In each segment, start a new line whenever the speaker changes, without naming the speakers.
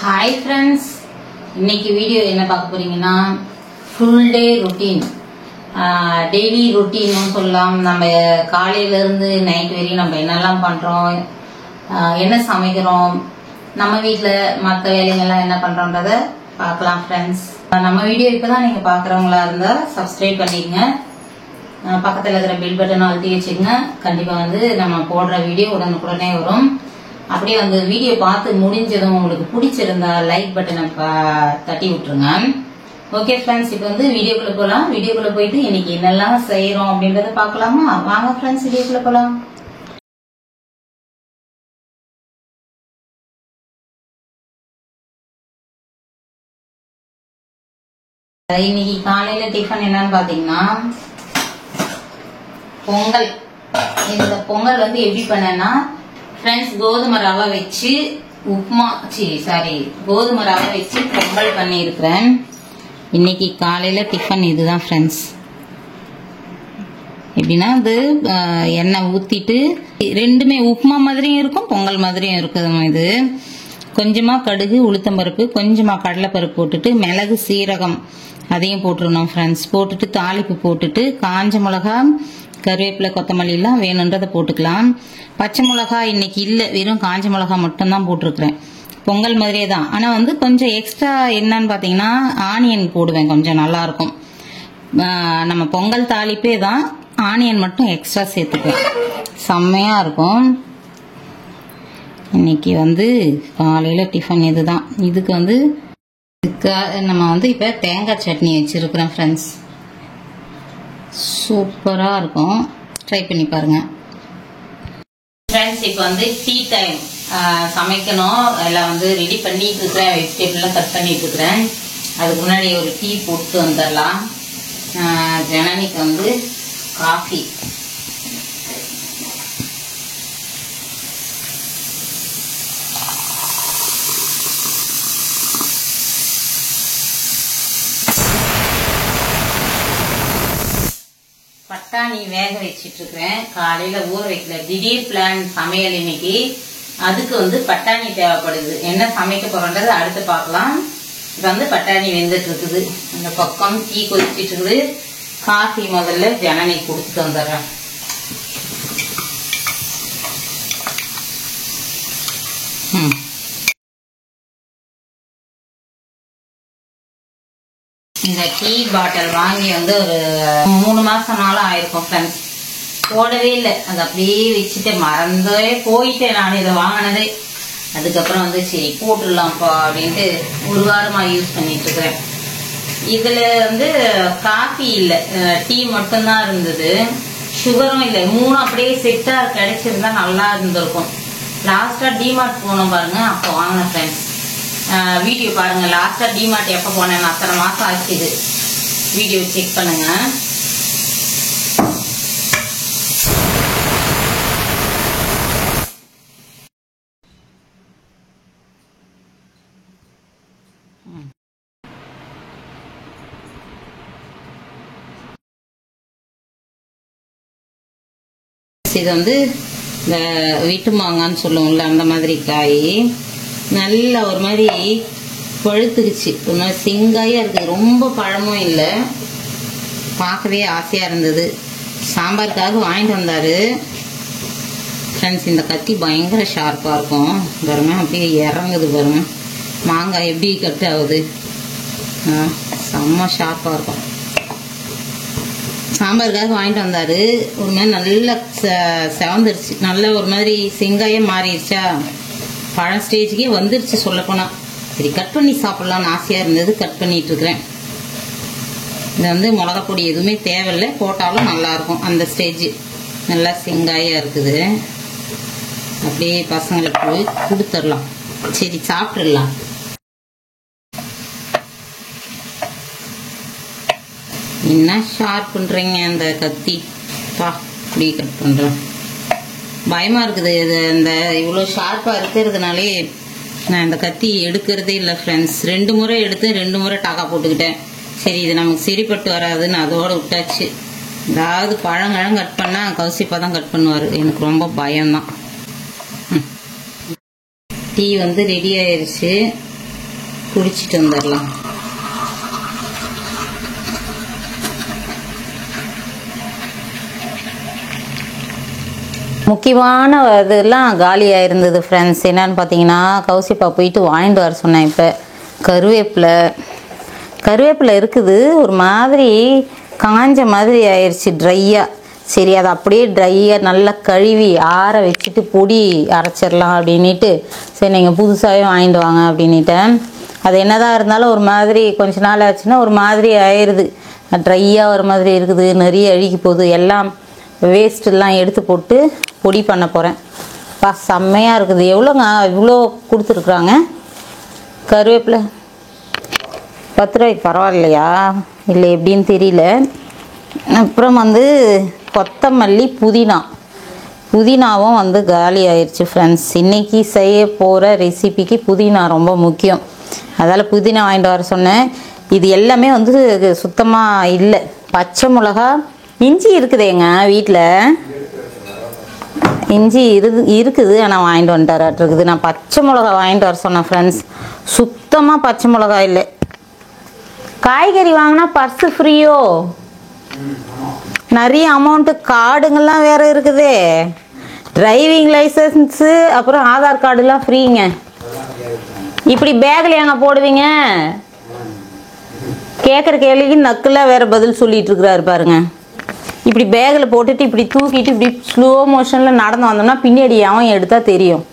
Hi friends, இன்னைக்கு video என்ன பார்க்க போறீங்கன்னா full day routine, daily routine சொல்லலாம். நம்ம காலையில இருந்து நைட் வரையும் நம்ம என்னெல்லாம் பண்றோம், என்ன சமைக்கிறோம், நம்ம வீட்ல மற்ற வேலைகள்லாம் என்ன பண்றோம்ன்றத பார்க்கலாம் ஃப்ரெண்ட்ஸ். நம்ம வீடியோ இப்பதான் நீங்க பாக்குறவங்களா இருந்தா சப்ஸ்கிரைப் பண்ணிக்கங்க, பக்கத்துல இருக்கிற பெல் பட்டன் அழுத்தி வச்சுக்கங்க. கண்டிப்பா நம்ம போடுற வீடியோ உடனுக்குடனே வரும். அப்படியே வீடியோ பார்த்து முடிஞ்சதும் உங்களுக்கு பிடிச்சிருந்தா லைக் பட்டனை தட்டி விட்டுருங்க. ஓகே ஃப்ரெண்ட்ஸ், இப்போ வீடியோக்குள்ள போலாம். வீடியோக்குள்ள போயிட்டு இன்னைக்கு என்னெல்லாம் செய்யறோம் அப்படின்றத பார்க்கலாமா? வாங்க ஃப்ரெண்ட்ஸ், வீடியோக்குள்ள போலாம். இன்னைக்கு காலையில டிஃபன் என்னன்னு பாத்தீங்கன்னா பொங்கல். இந்த பொங்கல் எப்படி பண்ணேன்னா ஃப்ரெண்ட்ஸ், கோதுமை ரவை வச்சு கோதுமை ரவை வச்சு பொங்கல் பண்ணியிருக்கிறேன். இன்னைக்கு காலையில டிஃபன் இதுதான் ஃப்ரெண்ட்ஸ். எப்படின்னா எண்ணெய் ஊத்திட்டு ரெண்டுமே உப்புமா மாதிரியும் இருக்கும், பொங்கல் மாதிரியும் இருக்குது. இது கொஞ்சமா கடுகு, உளுத்தம்பருப்பு, கொஞ்சமா கடலைப்பருப்பு போட்டுட்டு மிளகு, சீரகம் அதையும் போட்டுருணும் ஃப்ரெண்ட்ஸ். போட்டுட்டு தாளிப்பு போட்டுட்டு காஞ்ச மிளகா, கருவேப்பிலை, கொத்தமல்லி எல்லாம் வேணுன்றதை போட்டுக்கலாம். பச்சை மிளகா இன்னைக்கு இல்லை, வெறும் காஞ்ச மிளகா மட்டும்தான் போட்டிருக்கிறேன். பொங்கல் மாதிரியே தான், ஆனால் கொஞ்சம் எக்ஸ்ட்ரா என்னன்னு பார்த்தீங்கன்னா ஆனியன் போடுவேன், கொஞ்சம் நல்லா இருக்கும். நம்ம பொங்கல் தாளிப்பே தான், ஆனியன் மட்டும் எக்ஸ்ட்ரா சேர்த்துக்குவேன், செம்மையா இருக்கும். இன்னைக்கு காலையில டிஃபன் இதுதான். இதுக்கு நம்ம இப்ப தேங்காய் சட்னி வச்சிருக்கிறேன் ஃப்ரெண்ட்ஸ். சூப்பரா இருக்கும், ட்ரை பண்ணி பாருங்க ஃப்ரெண்ட்ஸ். இப்போ டீ டைம், சமைக்கணும். எல்லாம் ரெடி பண்ணிட்டு இருக்கிறேன், வெஜிடபிள்லாம் கட் பண்ணிட்டு இருக்கிறேன். அதுக்கு முன்னாடி ஒரு டீ போட்டு வந்துடலாம். ஜனனிக்கு காஃபி. பட்டாணி வேக வச்சிட்டு இருக்கிறேன். காலையில ஊற வைக்கல, திடீர் பிளான் சமையல் இன்னைக்கு. அதுக்கு பட்டாணி தேவைப்படுது. என்ன சமைக்க போறோன்றது அடுத்து பார்க்கலாம். இப்ப பட்டாணி வெந்துட்டு இருக்குது. அந்த பக்கம் டீ கொதிச்சிட்டு இருக்குது. காஃபி முதல்ல ஜனனி கொடுத்துட்டு வந்துடுறேன். இந்த டீ பாட்டில் வாங்கி ஒரு 3 மாசம் நாளும் ஆயிருக்கும் ஃப்ரெண்ட்ஸ். போடவே இல்லை, அது அப்படியே வச்சுட்டு மறந்தே போயிட்டேன் நான் இதை வாங்கினதே. அதுக்கப்புறம் சரி போட்டுடலாம்ப்பா அப்படின்ட்டு ஒரு வாரமா யூஸ் பண்ணிட்டு இருக்கிறேன். இதுல காஃபி இல்லை, டீ மட்டும்தான் இருந்தது, சுகரும் இல்லை. 3 அப்படியே செட்டா கிடைச்சிருந்தா நல்லா இருந்திருக்கும். லாஸ்டா டிமார்ட் போனோம் பாருங்க, அப்போ வாங்கினேன் ஃப்ரெண்ட்ஸ். வீடியோ பாருங்க, லாஸ்டா டிமார்ட் எப்ப போனேன், அத்தனை மாசம் ஆச்சு. இது வீடியோ செக் பண்ணுங்க. இது இந்த வீட்டு மாங்கான்னு சொல்லுவோம்ல, அந்த மாதிரி காய் நல்லா ஒரு மாதிரி பழுத்துக்குச்சு, ஒரு மாதிரி செங்காயா இருக்குது. ரொம்ப பழமும் இல்லை, பார்க்கவே ஆசையா இருந்தது. சாம்பாருக்காக வாங்கிட்டு வந்தாரு ஃப்ரெண்ட்ஸ். இந்த கத்தி பயங்கர ஷார்ப்பா இருக்கும் பாருங்க, அப்படியே இறங்குது பாருங்க. மாங்காய் எப்படி கட் ஆகுது, செம்ம ஷார்ப்பா இருக்கும். சாம்பாருக்காக வாங்கிட்டு வந்தாரு. ஒரு மாதிரி நல்லா செவந்துருச்சு, நல்ல ஒரு மாதிரி செங்காயே மாறிடுச்சா, பழம் ஸ்டேஜுக்கே வந்துருச்சு சொல்ல போனா. சரி கட் பண்ணி சாப்பிடலாம்னு ஆசையா இருந்தது, கட் பண்ணிட்டு இருக்கிறேன். இது மிளகா பொடி எதுவுமே தேவையில்லை, போட்டாலும் நல்லா இருக்கும். அந்த ஸ்டேஜ் நல்லா செங்காயா இருக்குது. அப்படியே பசங்களுக்கு போய் கொடுத்துடலாம். சரி சாப்பிட்டுடலாம். என்ன ஷார்ப் பண்றீங்க அந்த கத்தி, பா இப்படி கட் பண்றேன். பயமா இருக்குது, இது இந்த இவ்வளோ ஷார்ப்பா இருக்கிறதுனாலே நான் இந்த கத்தி எடுக்கிறதே இல்லை ஃப்ரெண்ட்ஸ். 2 முறை எடுத்து 2 முறை டாக்கா போட்டுக்கிட்டேன். சரி இது நமக்கு சரிப்பட்டு வராதுன்னு அதோட விட்டாச்சு. ஏதாவது பழங்கழம் கட் பண்ணா கௌசிப்பா தான் கட் பண்ணுவாரு, எனக்கு ரொம்ப பயம்தான். டீ ரெடி ஆயிருச்சு. குடிச்சிட்டு வந்துடலாம். முக்கியமான இதெல்லாம் காலியாக இருந்தது ஃப்ரெண்ட்ஸ். என்னன்னு பார்த்தீங்கன்னா கௌசிப்பா போயிட்டு வாங்கிட்டு வர சொன்னேன். இப்போ கருவேப்பிலை இருக்குது, ஒரு மாதிரி காஞ்ச மாதிரி ஆயிடுச்சு ட்ரையாக. சரி அதை அப்படியே ட்ரையாக நல்லா கழுவி ஆற வச்சுட்டு பொடி அரைச்சிடலாம் அப்படின்ட்டு சரி நீங்கள் புதுசாகவே வாங்கிட்டு வாங்க அப்படின்ட்டேன். அது என்னதான் இருந்தாலும் ஒரு மாதிரி கொஞ்ச நாள் ஆச்சுன்னா ஒரு மாதிரி ஆயிடுது, ட்ரையாக ஒரு மாதிரி இருக்குது, நிறைய அழுகி போகுது. எல்லாம் வேஸ்ட்டெல்லாம் எடுத்து போட்டு பொடி பண்ண போகிறேன். செம்மையாக இருக்குது. எவ்வளோங்க இவ்வளோ கொடுத்துருக்குறாங்க கருவேப்பிலை? 10 ரூபாய்க்கு பரவாயில்லையா இல்லை எப்படின்னு தெரியல. அப்புறம் வந்து கொத்தமல்லி புதினாவும் வந்து காலி ஆயிடுச்சு ஃப்ரெண்ட்ஸ். இன்றைக்கி செய்ய போகிற ரெசிபிக்கு புதினா ரொம்ப முக்கியம், அதால் புதினா வாங்கிட்டு வர சொன்னேன். இது எல்லாமே வந்து சுத்தமாக இல்லை. பச்சை மிளகா, இஞ்சி இருக்குதேங்க வீட்டில், இஞ்சி இருக்குது ஆனால் வாங்கிட்டு வந்துட்டாராட்டு. நான் பச்சை மிளகா வாங்கிட்டு வர சொன்னேன் ஃப்ரெண்ட்ஸ், சுத்தமாக பச்சை மிளகா இல்லை. காய்கறி வாங்கினா பர்ஸு ஃப்ரீயோ? நிறைய அமௌண்ட்டு, கார்டுங்கள்லாம் வேறு இருக்குதே, டிரைவிங் லைசன்ஸு அப்புறம் ஆதார் கார்டுலாம் ஃப்ரீங்க. இப்படி பேக்கில் எங்கே போடுவீங்க? கேட்குற கேள்விக்கு நக்கலாக வேறு பதில் சொல்லிகிட்டு இருக்கிறாரு பாருங்க. இப்படி பேக்கில் போட்டுட்டு இப்படி தூக்கிட்டு இப்படி ஸ்லோ மோஷனில் நடந்து வந்தோம்னா பின்னாடி அவன் எடுத்தால் தெரியும்.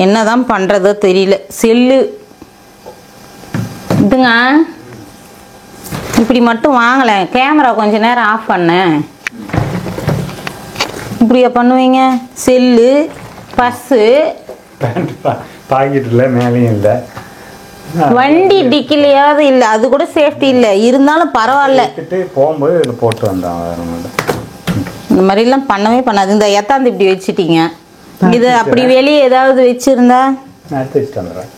என்ன தான் பண்ணுறதோ தெரியல. செல்லு இதுங்க இப்படி மட்டும் வாங்கலை, கேமரா கொஞ்ச நேரம் ஆஃப் பண்ணேன். இப்படியா பண்ணுவீங்க? செல்லு, பர்ஸு,
பாக்கெட்டில் மேலேயும் இல்லை,
வண்டி டிக்கிலையாவது இல்லை, அது கூட சேஃப்டி இல்லை, இருந்தாலும் பரவாயில்ல.
போகும்போது இதில் போட்டு வந்தாங்க.
இந்த மாதிரிலாம் பண்ணவே பண்ணாது. இந்த எத்தாந்து இப்படி வச்சுட்டீங்க, இது அப்படி வெளியே ஏதாவது வச்சுருந்தா
வச்சுட்டு வந்துடுறேன்.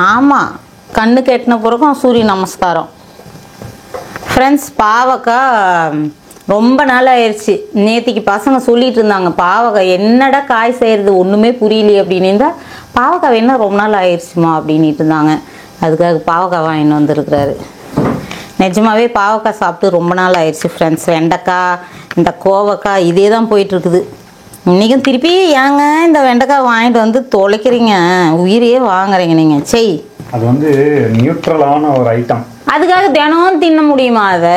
ஆமாம், கண்ணு கெட்டின பிறகும் சூரிய நமஸ்காரம். ஃப்ரெண்ட்ஸ், பாவக்காய் ரொம்ப நாள் ஆயிடுச்சு. நேற்றுக்கு பசங்க சொல்லிட்டு இருந்தாங்க பாவக்காய் என்னடா காய் செய்கிறது ஒன்றுமே புரியலையே அப்படின்னு இருந்தால், பாவக்காய் என்ன ரொம்ப நாள் ஆயிடுச்சுமா அப்படின்ட்டு இருந்தாங்க. அதுக்காக பாவக்காய் வாங்கிட்டு வந்துருக்குறாரு. நிஜமாவே பாவக்காய் சாப்பிட்டு ரொம்ப நாள் ஆயிடுச்சு ஃப்ரெண்ட்ஸ். வெண்டைக்காய், இந்த கோவக்காய் இதே தான் போயிட்டுருக்குது. இன்றைக்கும் திருப்பி ஏங்க இந்த வெண்டைக்காய் வாங்கிட்டு வந்து தொலைக்கிறீங்க, உயிரையே வாங்குறீங்க நீங்கள். செய்,
அது வந்து நியூட்ரலான ஒரு ஐட்டம்,
அதுக்காக தினம் தின்ன முடியுமா அதை?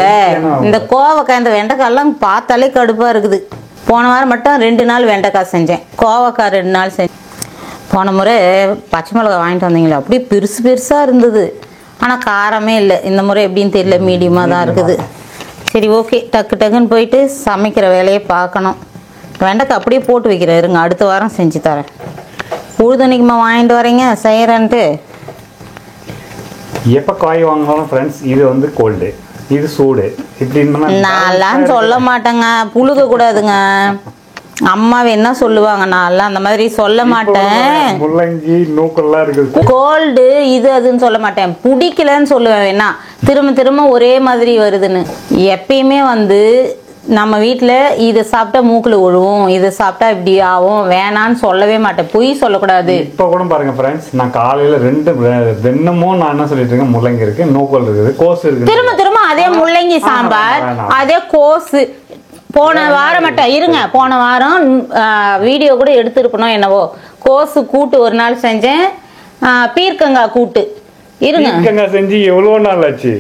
இந்த கோவக்காய் இந்த வெண்டைக்காயெல்லாம் பார்த்தாலே கடுப்பாக இருக்குது. போன வாரம் மட்டும் 2 நாள் வெண்டைக்காய் செஞ்சேன், கோவக்காய் 2 நாள் செஞ்சேன். போன முறை பச்சை மிளகாய் வாங்கிட்டு வந்தீங்களா, அப்படியே பெருசு பெருசாக இருந்தது, ஆனால் காரமே இல்லை. இந்த முறை எப்படின்னு தெரியல, மீடியமாக தான் இருக்குது. சரி ஓகே, டக்கு டக்குன்னு போயிட்டு சமைக்கிற வேலையை பார்க்கணும். வெண்டைக்காய் அப்படியே போட்டு வைக்கிறேன், இருங்க அடுத்த வாரம் செஞ்சு தரேன். உழுதுணிக்குமா வாங்கிட்டு வரீங்க செய்கிறேன்ட்டு.
எப்போ காய் வாங்கினாலும் ஃப்ரெண்ட்ஸ், இது வந்து கோல்டு, இது சூடு, இப்படின்னா
நான்லாம் சொல்ல மாட்டேங்க, புழுக கூடாதுங்க. அம்மாவை என்ன சொல்லுவாங்க, நான்லாம் அந்த மாதிரி சொல்ல மாட்டேன்.
முள்ளங்கி நூக்கெல்லாம் இருக்குது,
கோல்டு இது அதுன்னு சொல்ல மாட்டேன், பிடிக்கலன்னு சொல்லுவேன். வேணா திரும்ப திரும்ப ஒரே மாதிரி வருதுன்னு. எப்பயுமே வந்து நம்ம வீட்டில் இதை சாப்பிட்டா மூக்கில் விழுவும், இதை சாப்பிட்டா இப்படி ஆகும், வேணான்னு சொல்லவே மாட்டேன். பொய் சொல்லக்கூடாது.
இப்போ கூட பாருங்க ஃப்ரெண்ட்ஸ், நான் காலையில் 2 தினமும் நான் என்ன சொல்லிட்டு இருக்கேன், முள்ளங்கி இருக்கு, நூக்கல் இருக்குது, கோசு இருக்கு,
திரும்ப திரும்ப அதே முள்ளங்கி சாம்பார், அதே கோசு. போன வாரம் மட்டும் இருங்க, போன வாரம் வீடியோ கூட எடுத்துருக்கணும் என்னவோ, கோசு கூட்டு ஒரு நாள் செஞ்சேன், பீர்க்கங்காய் கூட்டு. இருங்க,
பீர்க்கங்காய் செஞ்சு எவ்வளோ நாள் ஆச்சு?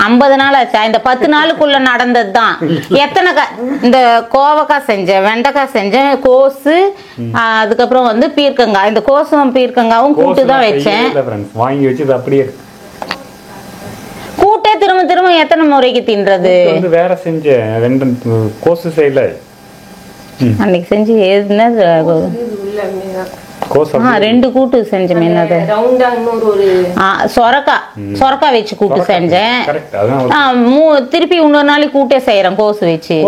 50 நாள் ஆச்சா? இந்த 10 நாளுக்குள்ள நடந்தது தான். எத்தனை இந்த கோவக்காய் செஞ்சேன், வெண்டைக்காய் செஞ்சேன், கோசு, அதுக்கப்புறம் வந்து பீர்க்கங்காய். இந்த கோசும் பீர்க்கங்காவும் கூட்டு தான் வச்சேன்.
வாங்கி வச்சு அப்படியே
கூட்டே திரும்ப திரும்ப எத்தனை முறைக்கு தின்றது?
வேற செஞ்சேன், 2 கோசு செய்யல
அன்னைக்கு செஞ்சு எதுனா 2 கூட்டு செஞ்சேன். என்னது சொரக்காய் வச்சு கூட்டு செஞ்சேன். திருப்பி இன்னொரு நாளைக்கு கூட்டே செய்யறேன், கோசு வச்சு.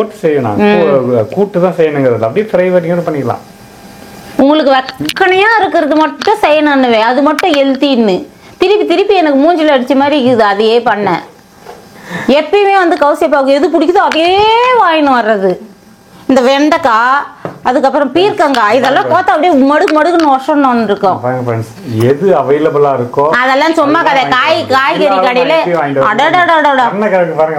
கூட்டு தான் செய்யணுங்கிறது, அப்படியே ஃப்ரை பண்ணிக்கலாம்.
உங்களுக்கு வக்கனையா இருக்கிறது மட்டும் செய்யணும்னு, அது மட்டும் ஹெல்த்தின்னு திருப்பி திருப்பி எனக்கு மூஞ்சில அடிச்ச மாதிரி இருக்குது. அதையே பண்ண எப்பயுமே வந்து கௌசியப்பாவுக்கு எது பிடிக்குதோ அதையே வாங்கின்னு வர்றது. இந்த வெண்டைக்காய் அதுக்கப்புறம் பீர்க்கங்காய் இதெல்லாம் கோத்தா அப்படியே மடுக்கு மடுக்குன்னு ஒஷன்னு இருக்கும்.
எது அவைலபிளா இருக்கோ
அதெல்லாம் சும்மா கதை. காய்கறி கடையில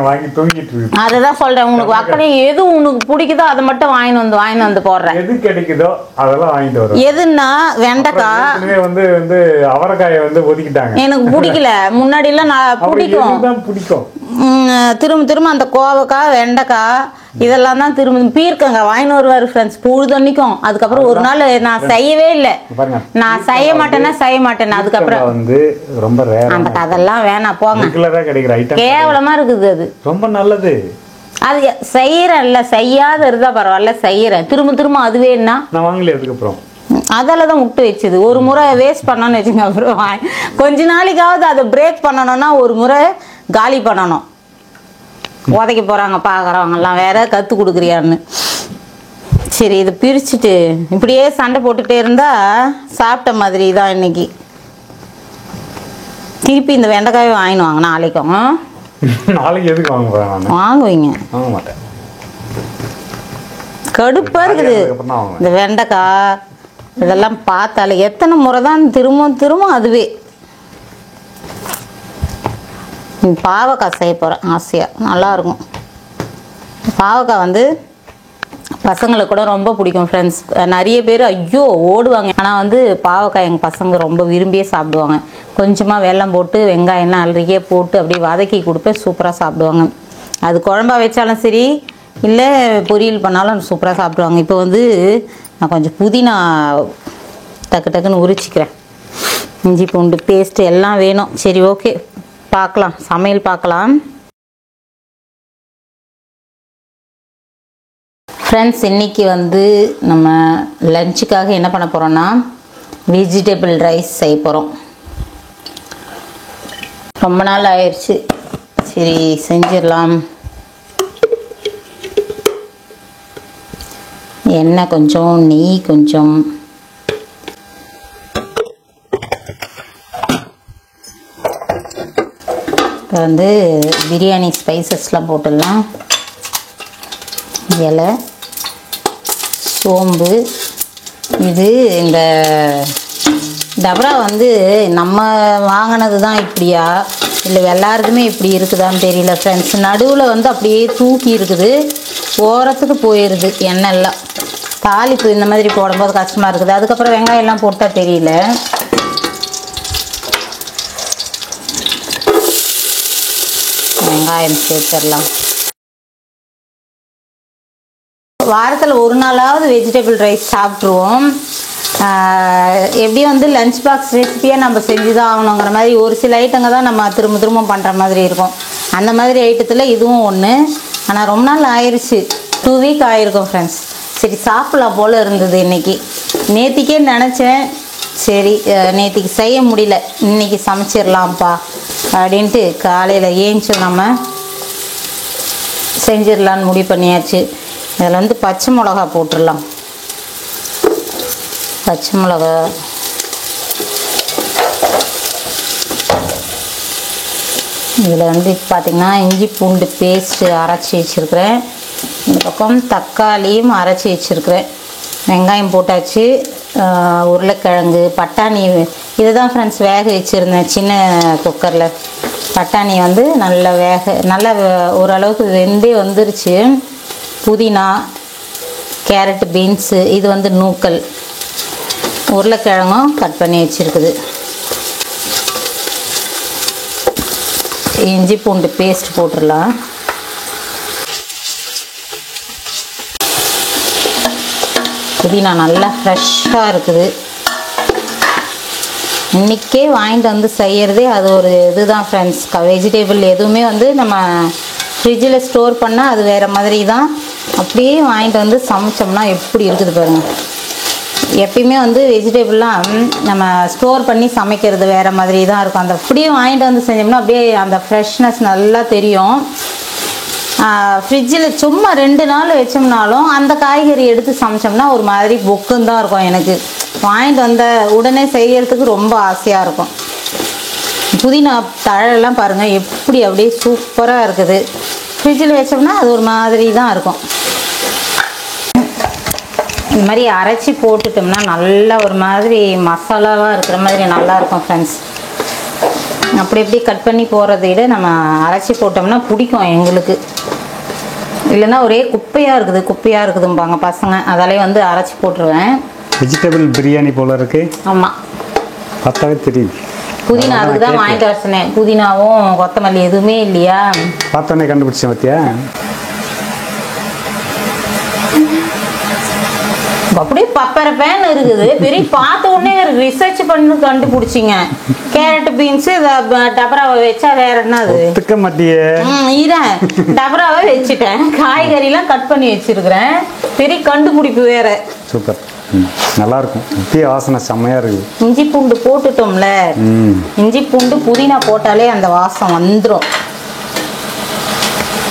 வாங்கி தூங்கிட்டு இருக்கு.
அதுதான் சொல்றேன், உனக்கு அக்கறை எது உனக்கு பிடிக்குதோ அதை மட்டும் வாங்கி வந்து போடுறேன்.
எது கிடைக்குதோ அதெல்லாம் வாங்கிட்டு வரோம்.
எதுன்னா வெண்டைக்காய்
வந்து அவரைக்காயை வந்து ஒதுக்கிட்டாங்க.
எனக்கு பிடிக்கல. முன்னாடி எல்லாம் நான்
பிடிக்கும்.
திரும்ப அந்த கோவக்காய் வெண்டைக்காய் இதெல்லாம் தான் திரும்ப பீர்க்கங்காய் வாங்கின்னு வருவாரு ஃப்ரெண்ட்ஸ் பொழுதன்னைக்கும். அதுக்கப்புறம் ஒரு நாள் நான் செய்யவே இல்லை. நான் செய்ய மாட்டேன்னா அதுக்கப்புறம்
வந்து ரொம்ப ரேர்.
அந்த அதெல்லாம் வேணாம் போங்க,
கிடைக்கிற ஐட்டம்
கேவலமா இருக்குது. அது
ரொம்ப நல்லது.
அது செய்யறேன்ல, செய்யாத இருந்தா பரவாயில்ல, செய்யறேன் திரும்ப அதுவே என்ன
நான் வாங்கல. அதுக்கப்புறம்
அதெல்லாம் தான் விட்டு வச்சுது. ஒரு முறை வேஸ்ட் பண்ணணும்னு வச்சுங்க, அப்புறம் கொஞ்ச நாளைக்காவது அதை பிரேக் பண்ணணும்னா ஒரு முறை காலி பண்ணணும். உதைக்க போறாங்க பாக்குறவங்க எல்லாம், வேற கத்து கொடுக்குறியான்னு. சரி, இதை பிரிச்சுட்டு இப்படியே சண்டை போட்டுட்டே இருந்தா சாப்பிட்ட மாதிரி தான் இன்னைக்கு. திருப்பி இந்த வெண்டைக்காயை வாங்கிடுவாங்க நாளைக்கும்.
நாளைக்கு எதுக்கு வாங்க போறேன்?
வாங்குவீங்க?
வாங்க மாட்டேன்.
கடுப்பா இருக்குது இந்த வெண்டைக்காய். இதெல்லாம் பார்த்தாலே எத்தனை முறை தான் திரும்ப அதுவே. பாவக்காய் செய்ய போகிறேன் ஆசையாக, நல்லாயிருக்கும். பாவக்காய் வந்து பசங்களுக்கு கூட ரொம்ப பிடிக்கும் ஃப்ரெண்ட்ஸ். நிறைய பேர் ஐயோ ஓடுவாங்க. ஆனால் வந்து பாவக்காய் எங்கள் பசங்க ரொம்ப விரும்பியே சாப்பிடுவாங்க. கொஞ்சமாக வெல்லம் போட்டு வெங்காயம்லாம் அலறிக்கே போட்டு அப்படியே வதக்கி கொடுப்பேன், சூப்பராக சாப்பிடுவாங்க. அது குழம்பா வச்சாலும் சரி, இல்லை பொரியல் பண்ணாலும் சூப்பராக சாப்பிடுவாங்க. இப்போ வந்து நான் கொஞ்சம் புதினா டக்குன்னு உரிச்சிக்கிறேன். இஞ்சி பூண்டு பேஸ்ட்டு எல்லாம் வேணும். சரி, ஓகே, பார்க்கலாம், சமையல் பார்க்கலாம் ஃப்ரெண்ட்ஸ். இன்றைக்கி வந்து நம்ம லஞ்சுக்காக என்ன பண்ண போகிறோன்னா வெஜிடபிள் ரைஸ் செய்ய போகிறோம். ரொம்ப நாள் ஆயிடுச்சு, சரி செஞ்சிடலாம். எண்ணெய் கொஞ்சம், நெய் கொஞ்சம், வந்து பிரியாணி ஸ்பைசஸ்லாம் போட்டுடலாம். இலை, சோம்பு. இது இந்த டபரா வந்து நம்ம வாங்கினது தான் இப்படியா, இல்லை எல்லாருக்குமே இப்படி இருக்குதான்னு தெரியல ஃப்ரெண்ட்ஸ். நடுவில் வந்து அப்படியே தூக்கி இருக்குது, ஓரத்துக்கு போயிடுது எண்ணெய்லாம். தாளிப்பு இந்த மாதிரி போடும்போது கஷ்டமாக இருக்குது. அதுக்கப்புறம் வெங்காயம் எல்லாம் போட்டால் தெரியல. வெங்காயம் சேர்த்துடலாம். வாரத்தில் ஒரு நாளாவது வெஜிடபிள் ரைஸ் சாப்பிட்ருவோம். எப்படியும் வந்து லஞ்ச் பாக்ஸ் ரெசிபியாக நம்ம செஞ்சு தான் ஆகணுங்கிற மாதிரி ஒரு சில ஐட்டங்க தான் நம்ம திரும்ப பண்ணுற மாதிரி இருக்கும். அந்த மாதிரி ஐட்டத்தில் இதுவும் ஒன்று. ஆனால் ரொம்ப நாள் ஆயிடுச்சு, 2 வீக் ஆகிருக்கும் ஃப்ரெண்ட்ஸ். சரி, சாப்பிடலாம் போல் இருந்தது இன்றைக்கி. நேற்றுக்கே நினச்சேன், சரி நேற்றுக்கு செய்ய முடியல, இன்றைக்கி சமைச்சிடலாம்ப்பா அப்படின்ட்டு காலையில் ஏஞ்சி நம்ம செஞ்சிடலான்னு முடிவு பண்ணியாச்சு. இதில் வந்து பச்சை மிளகா போட்டுடலாம். பச்சை மிளகா, இதில் வந்து பார்த்திங்கன்னா இஞ்சி பூண்டு பேஸ்ட்டு அரைச்சி வச்சுருக்கிறேன். இந்த பக்கம் தக்காளியும் அரைச்சி வச்சுருக்கிறேன். வெங்காயம் போட்டாச்சு. உருளைக்கிழங்கு, பட்டாணி, இதுதான் ஃப்ரெண்ட்ஸ் வேக வச்சுருந்தேன் சின்ன குக்கரில். பட்டாணி வந்து நல்லா ஓரளவுக்கு வெந்தே வந்துருச்சு. புதினா, கேரட், பீன்ஸு, இது வந்து நூக்கல், உருளைக்கிழங்கும் கட் பண்ணி வச்சுருக்குது. இஞ்சி பூண்டு பேஸ்ட் போட்டுடலாம். புதினா நல்லா ஃப்ரெஷ்ஷாக இருக்குது. இன்றைக்கே வாங்கிட்டு வந்து செய்கிறதே அது ஒரு இதுதான் ஃப்ரெண்ட்ஸ். வெஜிடபிள் எதுவுமே வந்து நம்ம ஃப்ரிட்ஜில் ஸ்டோர் பண்ணால் அது வேறு மாதிரி தான். அப்படியே வாங்கிட்டு வந்து சமைச்சோம்னா எப்படி இருக்குது பாருங்கள். எப்பயுமே வந்து வெஜிடபிள்லாம் நம்ம ஸ்டோர் பண்ணி சமைக்கிறது வேறு மாதிரி தான் இருக்கும். அந்த அப்படியே வாங்கிட்டு வந்து செஞ்சோம்னா அப்படியே அந்த ஃப்ரெஷ்னஸ் நல்லா தெரியும். ஃப்ரிட்ஜில் சும்மா 2 நாள் வச்சோம்னாலும் அந்த காய்கறி எடுத்து சமைச்சோம்னா ஒரு மாதிரி பொக்குன்னு தான் இருக்கும். எனக்கு வாங்கிட்டு வந்த உடனே செய்யறதுக்கு ரொம்ப ஆசையாக இருக்கும். புதினா தழெல்லாம் பாருங்கள் எப்படி அப்படியே சூப்பராக இருக்குது. ஃப்ரிட்ஜில் வச்சோம்னா அது ஒரு மாதிரி தான் இருக்கும். இந்த மாதிரி அரைச்சி போட்டுட்டோம்னா நல்லா ஒரு மாதிரி மசாலாவாக இருக்கிற மாதிரி நல்லாயிருக்கும் ஃப்ரெண்ட்ஸ். அப்படி எப்படி கட் பண்ணி போகிறத விட நம்ம அரைச்சி போட்டோம்னா பிடிக்கும் எங்களுக்கு. இல்லைன்னா ஒரே குப்பையாக இருக்குதும்பாங்க பசங்க. அதாலே வந்து அரைச்சி போட்டுருவேன்.
வெஜிடபிள் பிரியாணி போல இருக்கு.
ஆமாம்,
பார்த்தாவே தெரியுது.
புதினா அதுக்கு தான் வாங்கிட்டு வர சொன்னேன். புதினாவும் கொத்தமல்லி எதுவுமே இல்லையா,
பார்த்தோன்னே கண்டுபிடிச்சேன். பார்த்தியா,
அப்படியே பப்பரப்பேன்னு இருக்குது. பெரிய பார்த்த உடனே ரிசர்ச் பண்ணி கண்டுபிடிச்சிங்க. கேரட் பீன்ஸ் டபராவை வச்சா வேற என்ன அது
ஒத்துக்க மாட்டியே.
டபராவை வச்சுட்டேன். காய்கறிலாம் கட் பண்ணி வச்சிருக்கிறேன். பெரிய கண்டுபிடிப்பு வேற.
சூப்பர், நல்லா இருக்கும். இப்பயே வாசனை செம்மையா இருக்குது.
இஞ்சி பூண்டு போட்டுட்டோம்ல, இஞ்சி பூண்டு புதினா போட்டாலே அந்த வாசம் வந்துடும்.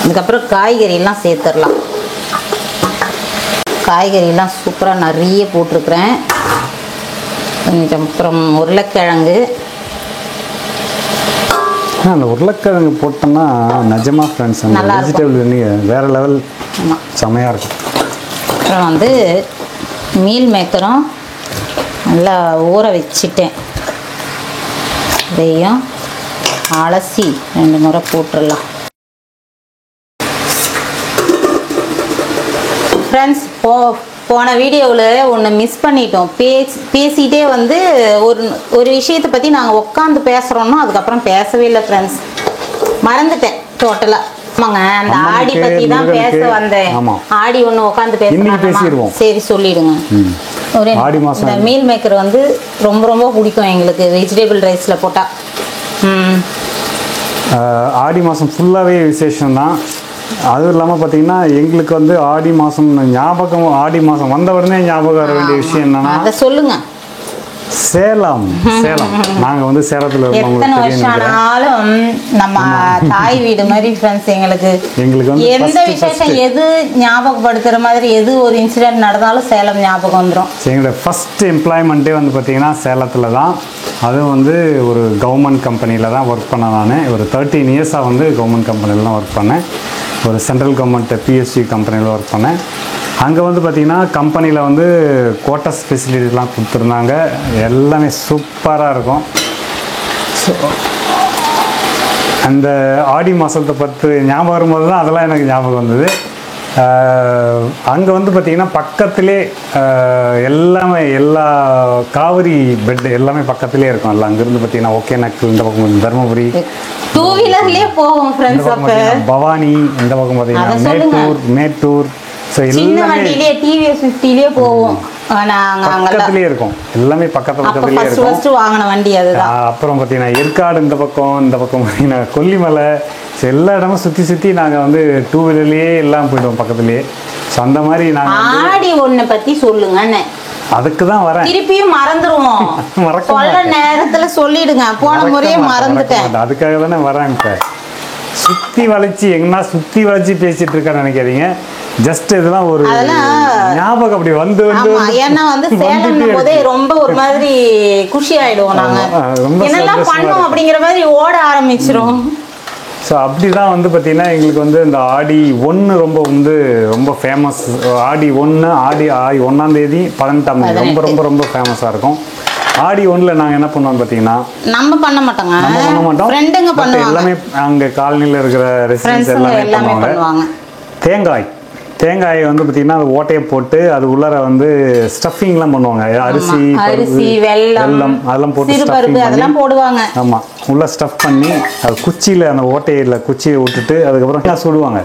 அதுக்கப்புறம் காய்கறி எல்லாம் சேர்த்துடலாம். காய்கறிலாம் சூப்பராக நிறைய போட்டிருக்கிறேன். கொஞ்சம் அப்புறம் உருளைக்கிழங்கு.
அந்த உருளைக்கிழங்கு போட்டோம்னா நிஜமா ஃப்ரெண்ட்ஸ் அந்த வெஜிடபிள் வேற லெவல் செம்மையாக இருக்கும்.
அப்புறம் வந்து மீல் மேக்கரும் நல்லா ஊற வச்சுட்டேன். இதையும் அலசி 2 முறை போட்டுடலாம். ஃப்ரெண்ட்ஸ், போன வீடியோவில் ஒன்று மிஸ் பண்ணிட்டோம். பேசிகிட்டே வந்து ஒரு விஷயத்தை பற்றி நாங்கள் உட்காந்து பேசுகிறோன்னா அதுக்கப்புறம் பேசவே இல்லை ஃப்ரெண்ட்ஸ். மறந்துட்டேன் டோட்டலாக. ஆமாங்க, அந்த ஆடி பற்றி தான் பேச வந்தேன். ஆடி ஒன்று உட்காந்து பேசுகிறோம். சரி, சொல்லிடுங்க. ஒரு இந்த மீல் மேக்கர் வந்து ரொம்ப ரொம்ப பிடிக்கும் எங்களுக்கு, வெஜிடபிள் ரைஸில் போட்டால்.
ஆடி மாதம் ஃபுல்லாகவே விசேஷம் தான். அதுவும் இல்லாமல் பார்த்தீங்கன்னா எங்களுக்கு வந்து ஆடி மாதம் ஞாபகம், ஆடி மாதம் வந்த உடனே ஞாபகம் வர வேண்டிய விஷயம் என்னன்னா,
அதை சொல்லுங்க.
சேலம். நாங்கள் வந்து சேலத்தில்
எத்தனை வருஷம் ஆனாலும் நம்ம தாய் வீடு மாதிரி ஃப்ரெண்ட்ஸ். எங்களுக்கு வந்து எந்த விசேஷம் எது ஞாபகப்படுத்துகிற மாதிரி எது ஒரு இன்சிடென்ட் நடந்தாலும் சேலம் ஞாபகம் வந்துடும்.
எங்களோட ஃபஸ்ட் எம்ப்ளாய்மெண்ட்டே வந்து பார்த்தீங்கன்னா சேலத்தில் தான். அதுவும் வந்து ஒரு கவர்மெண்ட் கம்பெனியில் தான் ஒர்க் பண்ணேன். நான் ஒரு 13 இயர்ஸாக வந்து கவர்மெண்ட் கம்பெனியில் தான் ஒர்க் பண்ணேன். ஒரு சென்ட்ரல் கவர்மெண்ட் பிஎஸ்சி கம்பெனியில் ஒர்க் பண்ணேன். அங்கே வந்து பார்த்திங்கன்னா கம்பெனியில் வந்து குவார்ட்டர்ஸ் ஃபெசிலிட்டிஸ்லாம் கொடுத்துருந்தாங்க. எல்லாமே சூப்பராக இருக்கும். ஸோ அந்த ஆடி மாதத்தை பற்றி ஞாபகம் வரும்போது தான் அதெல்லாம் எனக்கு ஞாபகம் வந்தது. அங்கே வந்து பார்த்திங்கன்னா பக்கத்திலே எல்லா காவிரி பெட் எல்லாமே பக்கத்திலே இருக்கும். எல்லாம் அங்கேருந்து பார்த்திங்கன்னா ஒகேனக்கல், இந்த பக்கம் தருமபுரி,
2 வீலர்லேயே போவோம் ஃப்ரெண்ட்ஸ். அப்போ
பவானி, இந்த பக்கம் பார்த்திங்கன்னா மேட்டூர். ஸோ எல்லாமே
டிவிஎஸ் 50லேயே போவோம்.
பக்கத்துலேயே இருக்கும். எல்லாமே பக்கத்துலேயே இருக்கும்.
வாங்கின வண்டி அதுதான்.
அப்புறம் பார்த்தீங்கன்னா ஏற்காடு இந்த பக்கம் பார்த்தீங்கன்னா கொல்லிமலை. ஸோ எல்லா இடமும் சுற்றி நாங்கள் வந்து 2 வீலர்லேயே எல்லாம் போயிடுவோம் பக்கத்துலேயே. ஸோ அந்த மாதிரி நாங்கள்
ஆடி ஒன்றை பற்றி சொல்லுங்கன்னு
அதுக்கு தான் வரேன்.
திருப்பியும் மறந்துடுவோம். சொல்ல நேரத்தில் சொல்லிடுங்க. போன முறையே மறந்துட்டேன்.
அதுக்காக தானே வரேன். இப்போ சுற்றி வளைச்சி பேசிட்டு இருக்கான்னு நினைக்காதீங்க. ஜஸ்ட் இதெல்லாம் ஒரு ஞாபகம் அப்படி வந்து
ஏன்னா வந்து சேலம் போதே ரொம்ப ஒரு மாதிரி குஷி ஆயிடுவோம். நாங்க என்னெல்லாம் பண்ணோம் அப்படிங்கிற மாதிரி ஓட ஆரம்பிச்சிரும்.
ஸோ அப்படி தான் வந்து பார்த்தீங்கன்னா எங்களுக்கு வந்து இந்த ஆடி 1 ரொம்ப ஃபேமஸ். ஆடி 1 ஆடி 1ஆம் தேதி 18ஆம் தேதி ரொம்ப ரொம்ப ரொம்ப ஃபேமஸாக இருக்கும். ஆடி 1ல் நாங்கள் என்ன பண்ணுவோம் பார்த்தீங்கன்னா,
நம்ம பண்ண மாட்டோம். ஃப்ரெண்டுங்க பண்ணுவாங்க.
எல்லாமே அங்கே காலனியில் இருக்கிற ரெசிடென்ட்ஸ் எல்லாமே பண்ணுவாங்க. தேங்காய் வந்து பார்த்தீங்கன்னா அது ஓட்டையை போட்டு அது உள்ளார வந்து ஸ்டஃபிங்லாம் பண்ணுவாங்க. அரிசி வெல்லம் அதெல்லாம் போட்டு
அதெல்லாம் போடுவாங்க.
ஆமாம், உள்ள ஸ்டஃப் பண்ணி அது குச்சியில் அந்த குச்சியை விட்டுட்டு அதுக்கப்புறம் சுடுவாங்க.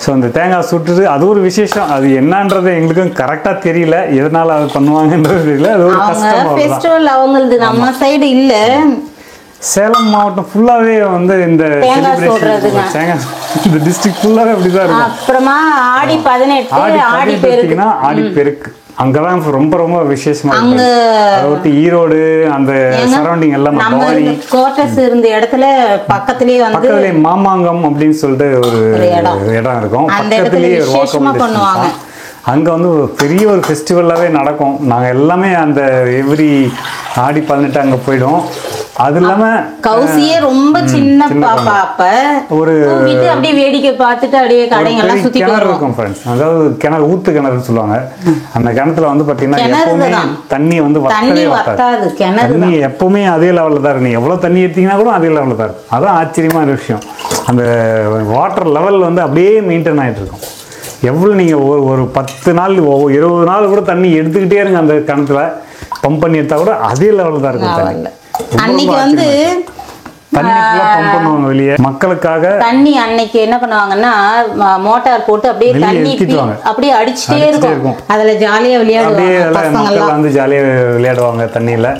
ஸோ அந்த தேங்காய் சுட்டுட்டு அது ஒரு விசேஷம். அது என்னன்றது எங்களுக்கும் கரெக்டாக தெரியல, எதனால அது பண்ணுவாங்கன்றது தெரியல. அது ஒரு
கஷ்டம். அவங்களது நம்ம சைடு இல்லை.
சேலம் மாவட்டம் ஃபுல்லாகவே வந்து இந்த டிஸ்ட்ரிக்ட் ஃபுல்லாகவே அப்படிதான் இருக்கும்.
அப்புறமா ஆடி 18
ஆடி பெருக்கு அங்கதான் ரொம்ப ரொம்ப விசேஷமா இருக்கு. அதாவது ஈரோடு அந்த சரௌண்டிங் எல்லாம்
குவார்ட்டர்ஸ் இருந்த இடத்துல பக்கத்துலயே
மாமாங்கம் அப்படின்னு சொல்லிட்டு ஒரு இடம் இருக்கும். பக்கத்துலயே பண்ணுவாங்க. அங்கே வந்து பெரிய ஒரு ஃபெஸ்டிவலாகவே நடக்கும். நாங்கள் எல்லாமே அந்த எவ்ரி ஆடி 18 அங்கே போயிடுவோம். அது இல்லாம
கௌசியே ரொம்ப சின்ன பாப்பா அப்ப
ஒரு
வீட்டு அப்படியே வேடிக்கை பார்த்துட்டு அப்படியே கடைங்கெல்லாம் சுத்தி
கிணறு இருக்கும் ஃப்ரெண்ட்ஸ். அதாவது கிணறு ஊத்து கிணறுன்னு சொல்லுவாங்க. அந்த கிணத்துல வந்து பாத்தீங்கன்னா எப்பவுமே தண்ணி வந்து
வத்தாது.
தண்ணி எப்பவுமே அதே லெவல்ல தான் இருக்கு. நீ எவ்வளவு தண்ணி எடுத்தீங்கன்னா கூட அதே லெவல்ல தான் இருக்கும். அதான் ஆச்சரியமான விஷயம். அந்த வாட்டர் லெவல் வந்து அப்படியே மெயின்டைன் ஆயிட்டு இருக்கும். எவ்வளவு நீங்க ஒரு 10 நாள் 20 நாள் கூட தண்ணி எடுத்துக்கிட்டே இருங்க அந்த கிணத்துல பம்ப் பண்ணி எடுத்தா கூட அதே லெவல்ல தான் இருக்கும்.
அன்னைக்கு வந்து
மக்களுக்காக
தண்ணி அன்னைக்கு என்ன பண்ணுவாங்கன்னா மோட்டார் போட்டு அப்படியே தண்ணி அப்படியே அடிச்சுட்டே இருக்கும். அதுல ஜாலியா
விளையாடுவாங்க தண்ணியில.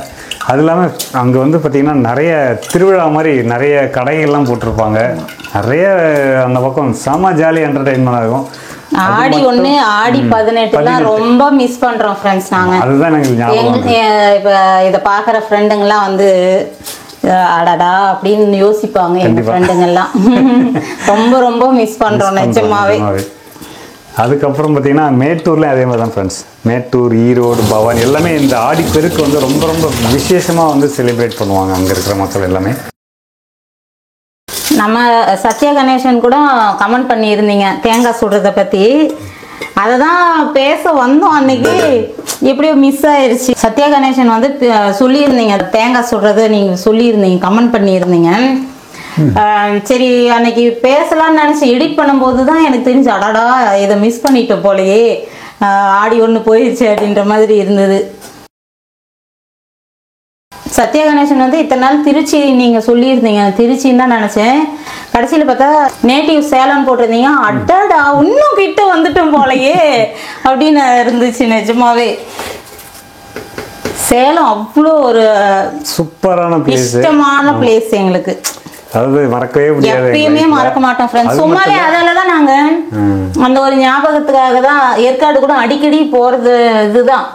அது இல்லாம அங்க வந்து பாத்தீங்கன்னா நிறைய திருவிழா மாதிரி நிறைய கடைகள்லாம் போட்டிருப்பாங்க. நிறைய அந்த பக்கம் செம ஜாலி என்டர்டைன்மெண்ட் ஆகும்.
ஆடி 1 ஆடி 18 ரொம்ப மிஸ் பண்றோம் ஃப்ரெண்ட்ஸ். நாங்க
அதுதான்
இப்ப இத பாக்குற ஃப்ரெண்டுங்கெல்லாம் வந்து அடடா அப்படின்னு யோசிப்பாங்க. எங்க ஃப்ரெண்டுங்க எல்லாம் ரொம்ப ரொம்ப மிஸ் பண்றோம் நிஜமாவே.
அதுக்கப்புறம் பார்த்தீங்கன்னா மேட்டூர்லேயும் அதே மாதிரி தான் ஃப்ரெண்ட்ஸ். மேட்டூர், ஈரோடு, பவானி எல்லாமே இந்த ஆடி பெருக்கு வந்து ரொம்ப ரொம்ப விசேஷமாக வந்து செலிப்ரேட் பண்ணுவாங்க அங்கே இருக்கிற மக்கள் எல்லாமே.
நம்ம சத்யா கணேசன் கூட கமெண்ட் பண்ணியிருந்தீங்க தேங்காய் சுடுறதை பற்றி. அதை தான் பேச வந்தோம் அன்னைக்கு, எப்படியோ மிஸ் ஆயிடுச்சு. சத்யா கணேசன் வந்து சொல்லியிருந்தீங்க தேங்காய் சுடுறதை நீங்கள் சொல்லியிருந்தீங்க, கமெண்ட் பண்ணியிருந்தீங்க. சரி அன்னைக்கு பேசலாம்னு நினச்சி எடிட் பண்ணும்போது தான் எனக்கு தெரிஞ்சு அடாடா இதை மிஸ் பண்ணிட்டோம் போலையே, ஆடி 1 போயிடுச்சு அப்படின்ற மாதிரி இருந்தது. சத்யா கணேசன் வந்து இத்தனை நாள் திருச்சி நீங்கள் சொல்லியிருந்தீங்க, திருச்சின்னு தான் நினச்சேன். கடைசியில் பார்த்தா நேட்டிவ் சேலம் போட்டிருந்தீங்க. அட்டாடா இன்னும் கிட்ட வந்துட்டோம் போலையே அப்படின்னு இருந்துச்சு நிஜமாவே. சேலம் அவ்வளோ ஒரு
சூப்பரான பிளேஸ்,
இஷ்டமான பிளேஸ் எங்களுக்கு.
அதாவது மறக்கவே முடியாது,
எப்பயுமே மறக்க மாட்டோம் ஃப்ரெண்ட்ஸ். சும்மாவே அதாலதான் நாங்க அந்த ஒரு ஞாபகத்துக்காக தான் ஏற்காடு கூட அடிக்கடி போறது. இதுதான்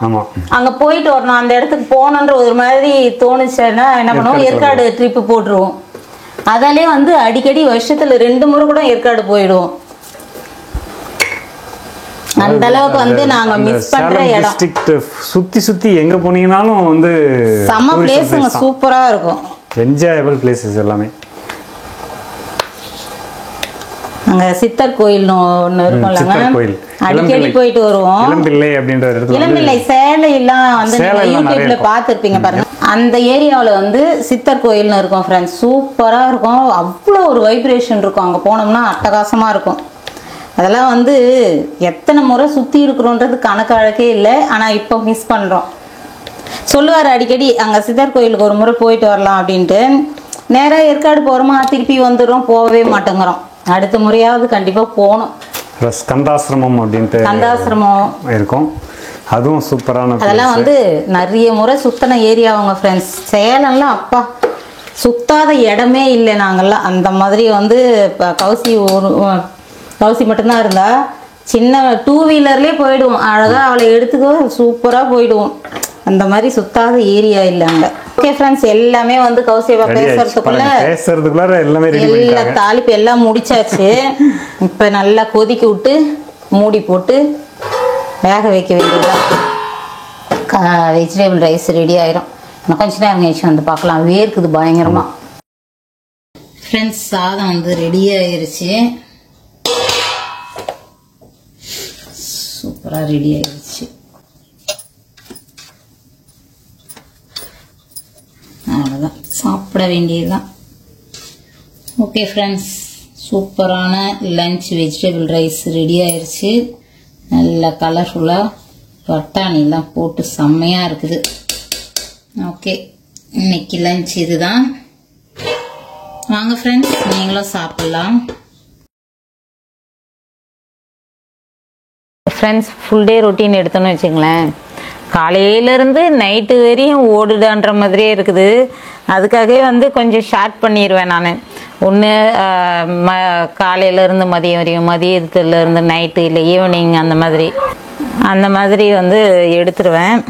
அங்க போயிட்டு வரணும், அந்த இடத்துக்கு போகணுன்ற ஒரு மாதிரி தோணுச்சுன்னா என்ன பண்ணுவோம், ஏற்காடு ட்ரிப்பு போட்டுருவோம். அதாலே வந்து அடிக்கடி வருஷத்துல 2 முறை கூட ஏற்காடு போயிடுவோம். அந்த அளவுக்கு வந்து நாங்க மிஸ் பண்ற இடம்.
சுத்தி சுத்தி எங்க போனீங்கன்னாலும் வந்து
செம பிளேஸ்ங்க, சூப்பரா இருக்கும்,
என்ஜாயபிள் பிளேசஸ் எல்லாமே.
அங்க சித்தர் கோயில் ஒண்ணு இருக்கும்லங்க, அடிக்கடி போயிட்டு வருவோம்.
இளம்பிள்ளை அப்படின்ற இடத்துல,
இளம்பிள்ளை சேலையெல்லாம் வந்து யூடியூப்ல பார்த்துருப்பீங்க பாருங்க. அந்த ஏரியாவில் வந்து சித்தர் கோயில்னு இருக்கும் ஃப்ரெண்ட்ஸ். சூப்பரா இருக்கும், அவ்வளோ ஒரு வைப்ரேஷன் இருக்கும். அங்கே போனோம்னா அட்டகாசமா இருக்கும். அதெல்லாம் வந்து எத்தனை முறை சுற்றி இருக்கிறோன்றது கணக்கு அழகே இல்லை. ஆனால் இப்போ மிஸ் பண்ணுறோம். சொல்லுவார் அடிக்கடி அங்கே சித்தர் கோயிலுக்கு ஒரு முறை போயிட்டு வரலாம் அப்படின்ட்டு. நேராக ஏற்காடு போகிறோமா திருப்பி வந்துடுறோம், போகவே மாட்டேங்கிறோம். அடுத்த முறையாவது கண்டிப்பாக போகணும்.
கந்தாசிரமம் அப்படின்ட்டு
கந்தாசிரமம்
இருக்கும், அதுவும் சூப்பரான.
அதெல்லாம் வந்து நிறைய முறை சுத்தன ஏரியா அவங்க ஃப்ரெண்ட்ஸ். சேலம்லாம் அப்பா சுத்தாத இடமே இல்லை நாங்கள்லாம். அந்த மாதிரி வந்து இப்போ கௌசி மட்டும்தான் இருந்தா, சின்ன 2 வீலர்லேயே போயிடுவோம். அழகாக அவளை எடுத்துக்கோ சூப்பராக போயிடுவோம். அந்த மாதிரி சுத்தாத ஏரியா இல்லை அங்கே. ஓகே ஃப்ரெண்ட்ஸ், எல்லாமே வந்து கௌசியவா பேசுறதுக்குள்ள எல்லா தாளிப்பு எல்லாம் முடிச்சாச்சு. இப்போ நல்லா கொதிக்க விட்டு மூடி போட்டு வேக வைக்க வேண்டியதுதான். வெஜிடபிள் ரைஸ் ரெடி ஆயிரும். இன்னும் கொஞ்ச நேரம் கழிச்சு வந்து பார்க்கலாம். வேர்க்குது பயங்கரமா. ஃப்ரெண்ட்ஸ், சாதம் வந்து ரெடி ஆயிருச்சு, சூப்பரா ரெடி ஆயிருச்சு. அவ்வளோதான், சாப்பிட வேண்டியதுதான். ஓகே ஃப்ரெண்ட்ஸ், சூப்பரான லஞ்ச் வெஜிடபிள் ரைஸ் ரெடி ஆயிடுச்சு. நல்ல கலர்ஃபுல்லாக பட்டாணிலாம் போட்டு செம்மையாக இருக்குது. ஓகே, இன்னைக்கு லஞ்ச் இதுதான். வாங்க ஃப்ரெண்ட்ஸ், நீங்களும் சாப்பிட்லாம். ஃப்ரெண்ட்ஸ், ஃபுல் டே ரொட்டீன் எடுத்தோன்னு வச்சுங்களேன், காலையிலேருந்து நைட்டு வரையும் ஓடுதான்ற மாதிரியே இருக்குது. அதுக்காகவே வந்து கொஞ்சம் ஷார்ட் பண்ணிடுவேன் நான். ஒன்று காலையிலேருந்து மதியம் வரையும், மதியத்துலேருந்து நைட்டு, இல்லை ஈவினிங் அந்த மாதிரி வந்து எடுத்துருவேன்.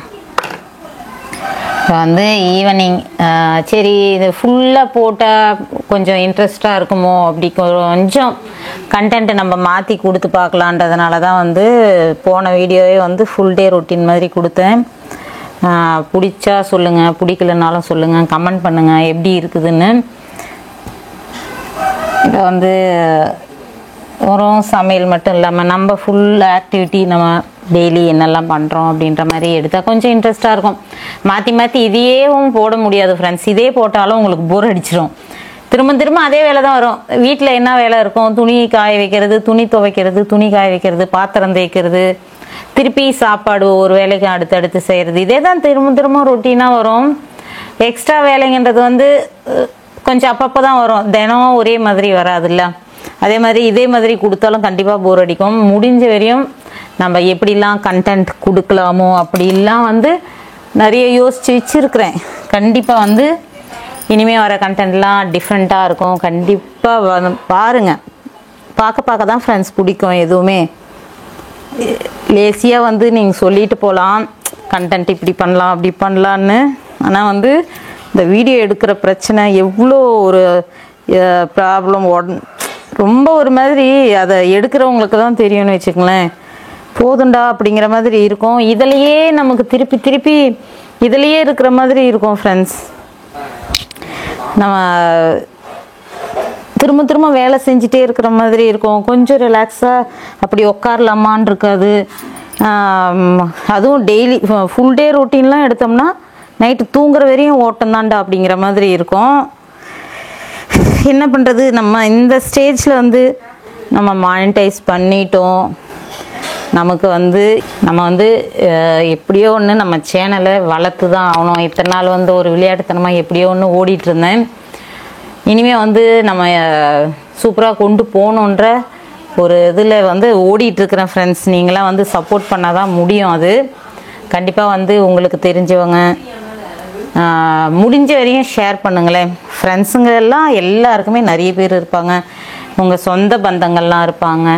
இப்போ வந்து ஈவினிங் சரி இது ஃபுல்லாக போட்டால் கொஞ்சம் இன்ட்ரெஸ்டாக இருக்குமோ, அப்படி கொஞ்சம் கண்டென்ட் நம்ம மாற்றி கொடுத்து பார்க்கலான்றதுனால தான் வந்து போன வீடியோவே வந்து ஃபுல் டே ரொட்டீன் மாதிரி கொடுத்தேன். பிடிச்சா சொல்லுங்கள், பிடிக்கலனாலும் சொல்லுங்கள், கமெண்ட் பண்ணுங்கள் எப்படி இருக்குதுன்னு. இதை வந்து வெறும் சமையல் மட்டும் இல்லாமல் நம்ம ஃபுல் ஆக்டிவிட்டி நம்ம டெய்லி என்னெல்லாம் பண்ணுறோம் அப்படின்ற மாதிரி எடுத்தால் கொஞ்சம் இன்ட்ரெஸ்ட்டாக இருக்கும். மாற்றி மாற்றி இதையேவும் போட முடியாது ஃப்ரெண்ட்ஸ். இதே போட்டாலும் உங்களுக்கு போர் அடிச்சிடும். திரும்ப திரும்ப அதே வேலை தான் வரும். வீட்டில் என்ன வேலை இருக்கும்? துணி காய வைக்கிறது, துணி துவைக்கிறது, துணி காய வைக்கிறது, பாத்திரம் தேய்க்கிறது, திருப்பி சாப்பாடு ஒரு வேலைக்கு அடுத்தடுத்து செய்கிறது. இதே தான் திரும்ப திரும்ப ரொட்டீனாக வரும். எக்ஸ்ட்ரா வேலைங்கன்றது வந்து கொஞ்சம் அப்பப்போ தான் வரும். தினம் ஒரே மாதிரி வராதுல்ல. அதே மாதிரி இதே மாதிரி கொடுத்தாலும் கண்டிப்பாக போர் அடிக்கும். முடிஞ்ச வரையும் நம்ம எப்படிலாம் கண்டென்ட் கொடுக்கலாமோ அப்படிலாம் வந்து நிறைய யோசித்து வச்சுருக்கிறேன். கண்டிப்பாக வந்து இனிமேல் வர கண்டென்ட்லாம் டிஃப்ரெண்ட்டாக இருக்கும். கண்டிப்பாக பாருங்கள். பார்க்க தான் ஃப்ரெண்ட்ஸ் பிடிக்கும். எதுவுமே லேசியாக வந்து நீங்கள் சொல்லிட்டு போகலாம், கண்டென்ட் இப்படி பண்ணலாம் அப்படி பண்ணலான்னு. ஆனால் வந்து இந்த வீடியோ எடுக்கிற பிரச்சனை எவ்வளோ ஒரு ப்ராப்ளம், ரொம்ப ஒரு மாதிரி அதை எடுக்கிறவங்களுக்கு தான் தெரியும்னு வச்சுக்கங்களேன். போதுண்டா அப்படிங்கிற மாதிரி இருக்கும். இதிலையே நமக்கு திருப்பி திருப்பி இதிலையே இருக்கிற மாதிரி இருக்கும் ஃப்ரெண்ட்ஸ். நம்ம திரும்ப திரும்ப வேலை செஞ்சுட்டே இருக்கிற மாதிரி இருக்கும். கொஞ்சம் ரிலாக்ஸாக அப்படி உட்காரலாமான்னு இருக்காது. அதுவும் டெய்லி ஃபுல் டே ரொட்டீன்லாம் எடுத்தோம்னா நைட்டு தூங்குற வரையும் ஓட்டம் தான்டா அப்படிங்கிற மாதிரி இருக்கும். என்ன பண்ணுறது, நம்ம இந்த ஸ்டேஜில் வந்து நம்ம மானிட்டைஸ் பண்ணிட்டோம். நமக்கு வந்து நம்ம வந்து எப்படியோ ஒன்று நம்ம சேனலை வளர்த்து தான் ஆகணும். இத்தனை நாள் வந்து ஒரு விளையாட்டுத்தனமாக எப்படியோ ஒன்று ஓடிட்டு இருந்தேன். இனிமேல் வந்து நம்ம சூப்பராக கொண்டு போகணுன்ற ஒரு இதில் வந்து ஓடிட்டுருக்கிறேன் ஃப்ரெண்ட்ஸ். நீங்களாம் வந்து சப்போர்ட் பண்ணால் தான் முடியும். அது கண்டிப்பாக வந்து உங்களுக்கு தெரிஞ்சவங்க முடிஞ்ச வரையும் ஷேர் பண்ணுங்களேன். ஃப்ரெண்ட்ஸுங்க எல்லாம் எல்லாருக்குமே நிறைய பேர் இருப்பாங்க, உங்கள் சொந்த பந்தங்கள்லாம் இருப்பாங்க.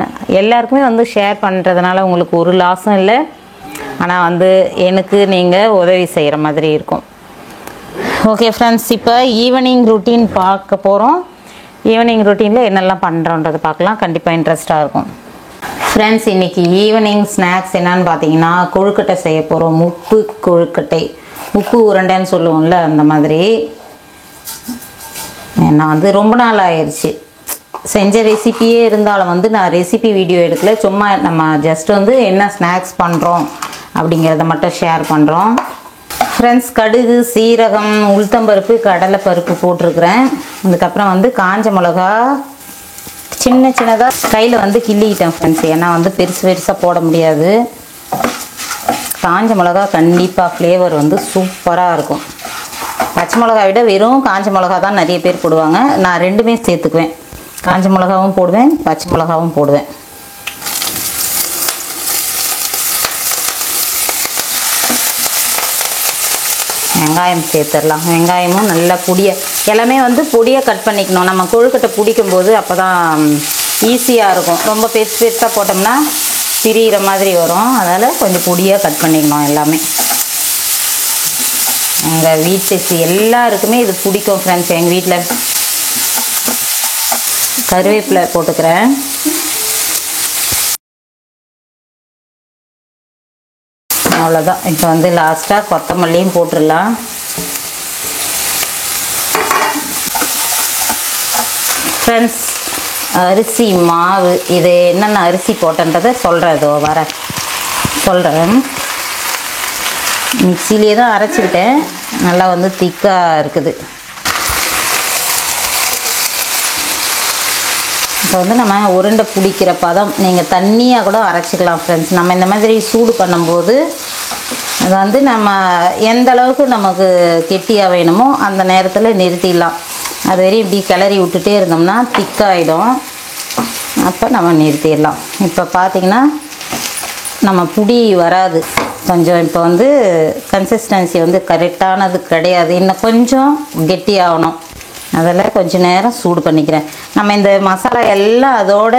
எல்லாருக்குமே வந்து ஷேர் பண்ணுறதுனால உங்களுக்கு ஒரு லாஸும் இல்லை. ஆனால் வந்து எனக்கு நீங்கள் உதவி செய்கிற மாதிரி இருக்கும். ஓகே ஃப்ரெண்ட்ஸ், இப்போ ஈவினிங் ரொட்டீன் பார்க்க போகிறோம். ஈவினிங் ரொட்டீனில் என்னெல்லாம் பண்ணுறோன்றதை பார்க்கலாம். கண்டிப்பாக இன்ட்ரெஸ்ட்டாக இருக்கும் ஃப்ரெண்ட்ஸ். இன்றைக்கி ஈவினிங் ஸ்நாக்ஸ் என்னன்னு பார்த்தீங்கன்னா கொழுக்கட்டை செய்ய போகிறோம். உப்பு கொழுக்கட்டை, உப்பு உருண்டைன்னு சொல்லுவோம்ல, அந்த மாதிரி. நான் வந்து ரொம்ப நாள் ஆயிடுச்சு செஞ்ச ரெசிபியே இருந்தாலும் வந்து நான் ரெசிபி வீடியோ எடுக்கல. சும்மா நம்ம ஜஸ்ட் வந்து என்ன ஸ்நாக்ஸ் பண்ணுறோம் அப்படிங்கிறத மட்டும் ஷேர் பண்ணுறோம் ஃப்ரெண்ட்ஸ். கடுகு, சீரகம், உளுத்தம்பருப்பு, கடலைப்பருப்பு போட்டிருக்கிறேன். அதுக்கப்புறம் வந்து காஞ்ச மிளகா சின்ன சின்னதாக கையில் வந்து கிள்ளிக்கிட்டேன் ஃப்ரெண்ட்ஸ். ஏன்னா வந்து பெருசு பெருசாக போட முடியாது. காஞ்ச மிளகா கண்டிப்பாக ஃப்ளேவர் வந்து சூப்பராக இருக்கும். பச்சை மிளகா விட வெறும் காஞ்ச மிளகா தான் நிறைய பேர் போடுவாங்க. நான் ரெண்டுமே சேர்த்துக்குவேன். காஞ்ச மிளகாவும் போடுவேன், பச்சை மிளகாவும் போடுவேன். வெங்காயம் சேர்த்துடலாம். வெங்காயமும் நல்லா எல்லாமே வந்து பொடியாக கட் பண்ணிக்கணும். நம்ம கொழுக்கட்டை பிடிக்கும் போது அப்போ தான் ஈஸியாக இருக்கும். ரொம்ப பெருசு பெருசாக போட்டோம்னா பிரிகிற மாதிரி வரும். அதனால் கொஞ்சம் பொடியாக கட் பண்ணிக்கணும் எல்லாமே. எங்கள் வீட்டுக்கு எல்லாருக்குமே இது பிடிக்கும் ஃப்ரெண்ட்ஸ். எங்கள் வீட்டில் கருவேப்பிலை போட்டுக்கிறேன். அவ்வளோதான். இப்போ வந்து லாஸ்ட்டாக கொத்தமல்லியும் போட்டுடலாம். ஃப்ரெண்ட்ஸ், அரிசி மாவு இது என்னென்ன அரிசி போட்டன்றதை சொல்கிறேன். இதோ சொல்கிறேன். மிக்சிலே தான் அரைச்சிக்கிட்டேன். நல்லா வந்து திக்காக இருக்குது. இப்போ வந்து நம்ம உருண்டை பிடிக்கிற பதம், நீங்கள் தண்ணியாக கூட அரைச்சிக்கலாம் ஃப்ரெண்ட்ஸ். நம்ம இந்த மாதிரி சூடு பண்ணும்போது அது வந்து நம்ம எந்த அளவுக்கு நமக்கு கெட்டியாக வேணுமோ அந்த நேரத்தில் நிறுத்திடலாம். அது வரையும் இப்படி கிளறி விட்டுட்டே இருந்தோம்னா திக்காகிடும். அப்போ நம்ம நிறுத்திடலாம். இப்போ பார்த்திங்கன்னா நம்ம புடி வராது. கொஞ்சம் இப்போ வந்து கன்சிஸ்டன்சி வந்து கரெக்டானது கிடையாது. இன்னும் கொஞ்சம் கெட்டியாகணும். அதில் கொஞ்சம் நேரம் சூடு பண்ணிக்கிறேன். நம்ம இந்த மசாலா எல்லாம் அதோட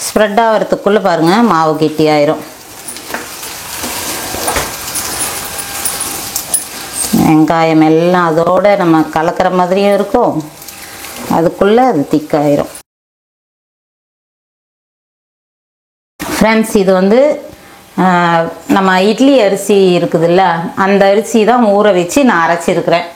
ஸ்ப்ரெட் ஆகிறதுக்குள்ளே பாருங்கள் மாவு கெட்டியாயிரும். வெங்காயம் எல்லாம் அதோட நம்ம கலக்கிற மாதிரியும் இருக்கும். அதுக்குள்ளே அது திக்காயிரும். ஃப்ரெண்ட்ஸ், இது வந்து நம்ம இட்லி அரிசி இருக்குதுல்ல, அந்த அரிசி தான் ஊற வச்சு நான் அரைச்சிருக்கிறேன்.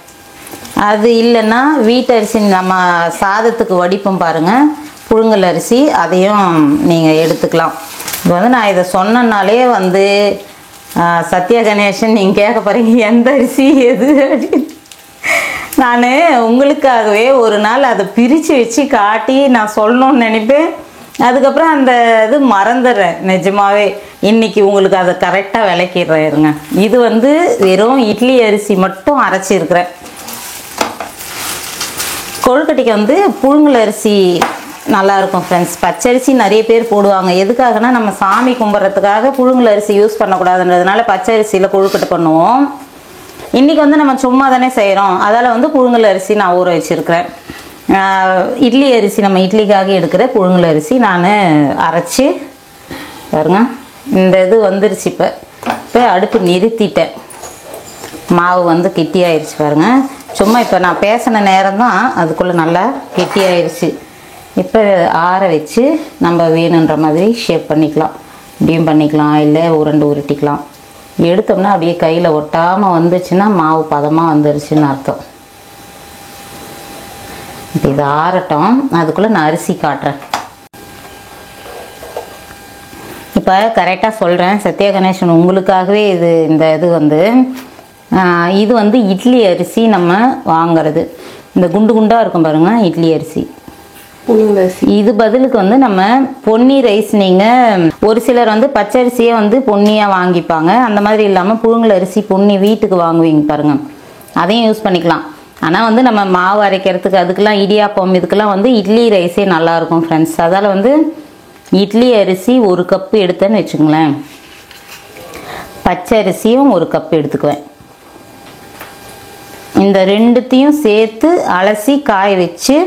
அது இல்லைன்னா வீட்டரிசி நம்ம சாதத்துக்கு வடிப்போம் பாருங்கள், புழுங்கல் அரிசி, அதையும் நீங்கள் எடுத்துக்கலாம். இப்போ வந்து நான் இதை சொன்னனாலே வந்து சத்யா கணேசன் நீங்கள் கேட்க போகிறீங்க எந்த அரிசி எது அப்படின்னு. நான் உங்களுக்காகவே ஒரு நாள் அதை பிரித்து வச்சு காட்டி நான் சொல்லணும்னு நினைப்பேன். அதுக்கப்புறம் அந்த இது மறந்துடுறேன் நிஜமாவே. இன்றைக்கி உங்களுக்கு அதை கரெக்டாக விளக்கிடுறேன் இருங்க. இது வந்து வெறும் இட்லி அரிசி மட்டும் அரைச்சிருக்கிறேன். கொழுக்கட்டைக்கு வந்து புழுங்கல் அரிசி நல்லாயிருக்கும் ஃப்ரெண்ட்ஸ். பச்சரிசி நிறைய பேர் போடுவாங்க. எதுக்காகனா நம்ம சாமி கும்பிட்றதுக்காக புழுங்கல் அரிசி யூஸ் பண்ணக்கூடாதுன்றதுனால பச்சரிசியில் கொழுக்கட்டை பண்ணுவோம். இன்றைக்கி வந்து நம்ம சும்மா தானே செய்கிறோம், அதால் வந்து புழுங்கல் அரிசி நான் ஊற வச்சுருக்கிறேன். இட்லி அரிசி நம்ம இட்லிக்காக எடுக்கிற புழுங்கல் அரிசி நான் அரைச்சி பாருங்க. இந்த இது வந்துருச்சு. இப்போ அடுப்பு நிறுத்திட்டேன். மாவு வந்து கெட்டியாயிருச்சு பாருங்கள். சும்மா இப்போ நான் பேசின நேரம் தான் அதுக்குள்ளே நல்லா கெட்டியாயிருச்சு. இப்போ ஆற வச்சு நம்ம வேணுன்ற மாதிரி ஷேப் பண்ணிக்கலாம். இப்படியும் பண்ணிக்கலாம், இல்லை உருண்டு உருட்டிக்கலாம். எடுத்தோம்னா அப்படியே கையில் ஒட்டாமல் வந்துச்சுன்னா மாவு பதமாக வந்துருச்சுன்னு அர்த்தம். இப்போ இது ஆறட்டும், அதுக்குள்ளே நான் அரிசி காட்டுறேன். இப்போ கரெக்டாக சொல்கிறேன் சத்யா கணேசன், உங்களுக்காகவே இந்த இது வந்து இட்லி அரிசி நம்ம வாங்கிறது. இந்த குண்டு குண்டாக இருக்கும் பாருங்கள், இட்லி அரிசி. இது பதிலுக்கு வந்து நம்ம பொன்னி ரைஸ், நீங்கள் ஒரு சிலர் வந்து பச்சரிசியை வந்து பொன்னியாக வாங்கிப்பாங்க. அந்த மாதிரி இல்லாமல் புழுங்கல் அரிசி பொன்னி வீட்டுக்கு வாங்குவீங்க பாருங்கள், அதையும் யூஸ் பண்ணிக்கலாம். ஆனால் வந்து நம்ம மாவு அரைக்கிறதுக்கு அதுக்கெல்லாம் இடியாப்பம் இதுக்கெல்லாம் வந்து இட்லி ரைஸே நல்லாயிருக்கும் ஃப்ரெண்ட்ஸ். அதால் வந்து இட்லி அரிசி 1 கப்பு எடுத்தேன்னு வச்சுங்களேன், பச்சரிசியும் 1 கப்பு எடுத்துக்குவேன். இந்த ரெண்டுத்தையும் சேர்த்து அலசி காய வச்சு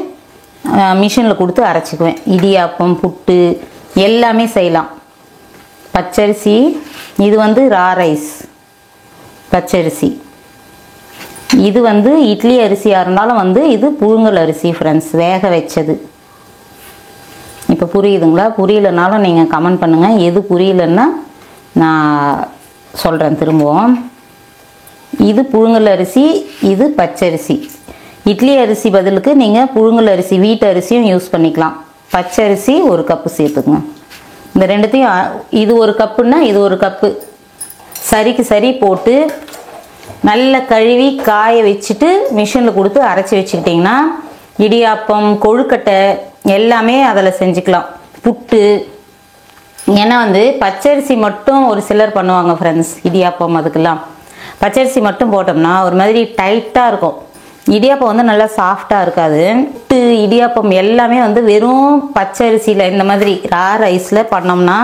மிஷினில் கொடுத்து அரைச்சிக்குவேன். இடியாப்பம், புட்டு எல்லாமே செய்யலாம். பச்சரிசி இது வந்து ரா ரைஸ் பச்சரிசி. இது வந்து இட்லி அரிசியாக இருந்தாலும் வந்து இது புழுங்கல் அரிசி ஃப்ரெண்ட்ஸ், வேக வச்சது. இப்போ புரியுதுங்களா? புரியலனாலும் நீங்கள் கமெண்ட் பண்ணுங்கள். எது புரியலன்னா நான் சொல்கிறேன் திரும்பவும். இது புழுங்கல் அரிசி, இது பச்சரிசி. இட்லி அரிசி பதிலுக்கு நீங்கள் புழுங்கல் அரிசி வீட்டு அரிசியும் யூஸ் பண்ணிக்கலாம். பச்சரிசி 1 கப்பு சேர்த்துக்குங்க. இந்த ரெண்டுத்தையும் இது 1 கப்புன்னா இது 1 கப்பு சரிக்கு சரி போட்டு நல்லா கழுவி காய வச்சுட்டு மிஷினில் கொடுத்து அரைச்சி வச்சுக்கிட்டிங்கன்னா இடியாப்பம், கொழுக்கட்டை எல்லாமே அதில் செஞ்சுக்கலாம். புட்டு. ஏன்னா வந்து பச்சரிசி மட்டும் ஒரு சிலர் பண்ணுவாங்க ஃப்ரெண்ட்ஸ், இடியாப்பம் அதுக்கெல்லாம் பச்சரிசி மட்டும் போட்டோம்னா ஒரு மாதிரி டைட்டாக இருக்கும். இடியாப்பம் வந்து நல்லா சாஃப்டாக இருக்காது. புட்டு, இடியாப்பம் எல்லாமே வந்து வெறும் பச்சரிசியில் இந்த மாதிரி ரா ரைஸில் பண்ணோம்னா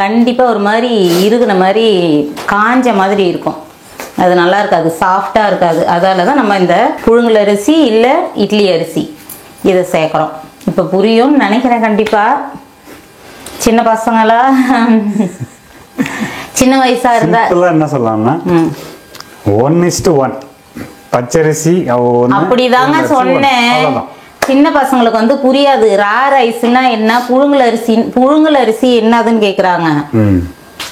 கண்டிப்பாக ஒரு மாதிரி இருக்குன மாதிரி காஞ்ச மாதிரி இருக்கும். அது நல்லா இருக்காது, சாஃப்டாக இருக்காது. அதால தான் நம்ம இந்த புழுங்கல் அரிசி இல்லை இட்லி அரிசி இதை சேர்க்குறோம். இப்போ புரியும்னு நினைக்கிறேன். கண்டிப்பாக சின்ன பசங்களா சின்ன வயசா இருந்தா
என்ன சொல்லலாம்னா 1:1 பச்சரிசி
அப்படிதாங்க சொன்னேன். சின்ன பசங்களுக்கு வந்து புரியாது. ரா ரைஸ்னா என்ன, புழுங்கல் அரிசி என்னதுன்னு கேக்குறாங்க.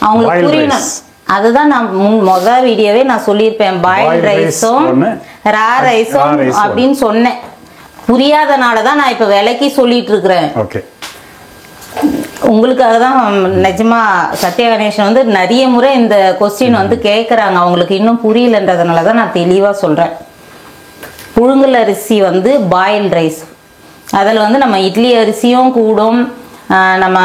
அவங்களுக்கு புரியணும். அதுதான் நான் முதல் வீடியோவே நான் சொல்லியிருப்பேன், பாயில் ரைஸும் ரா ரைஸும் அப்படின்னு சொன்னேன். புரியாதனால தான் நான் இப்போ விலைக்கு சொல்லிட்டு இருக்கிறேன். உங்களுக்காக தான். நிஜமா சத்யா கணேசன் வந்து நிறைய முறை இந்த கொஸ்டின் வந்து கேட்குறாங்க, அவங்களுக்கு இன்னும் புரியலன்றதுனால தான் நான் தெளிவாக சொல்கிறேன். புழுங்கல் அரிசி வந்து பாயில் ரைஸ், அதில் வந்து நம்ம இட்லி அரிசியும் கூடும். நம்ம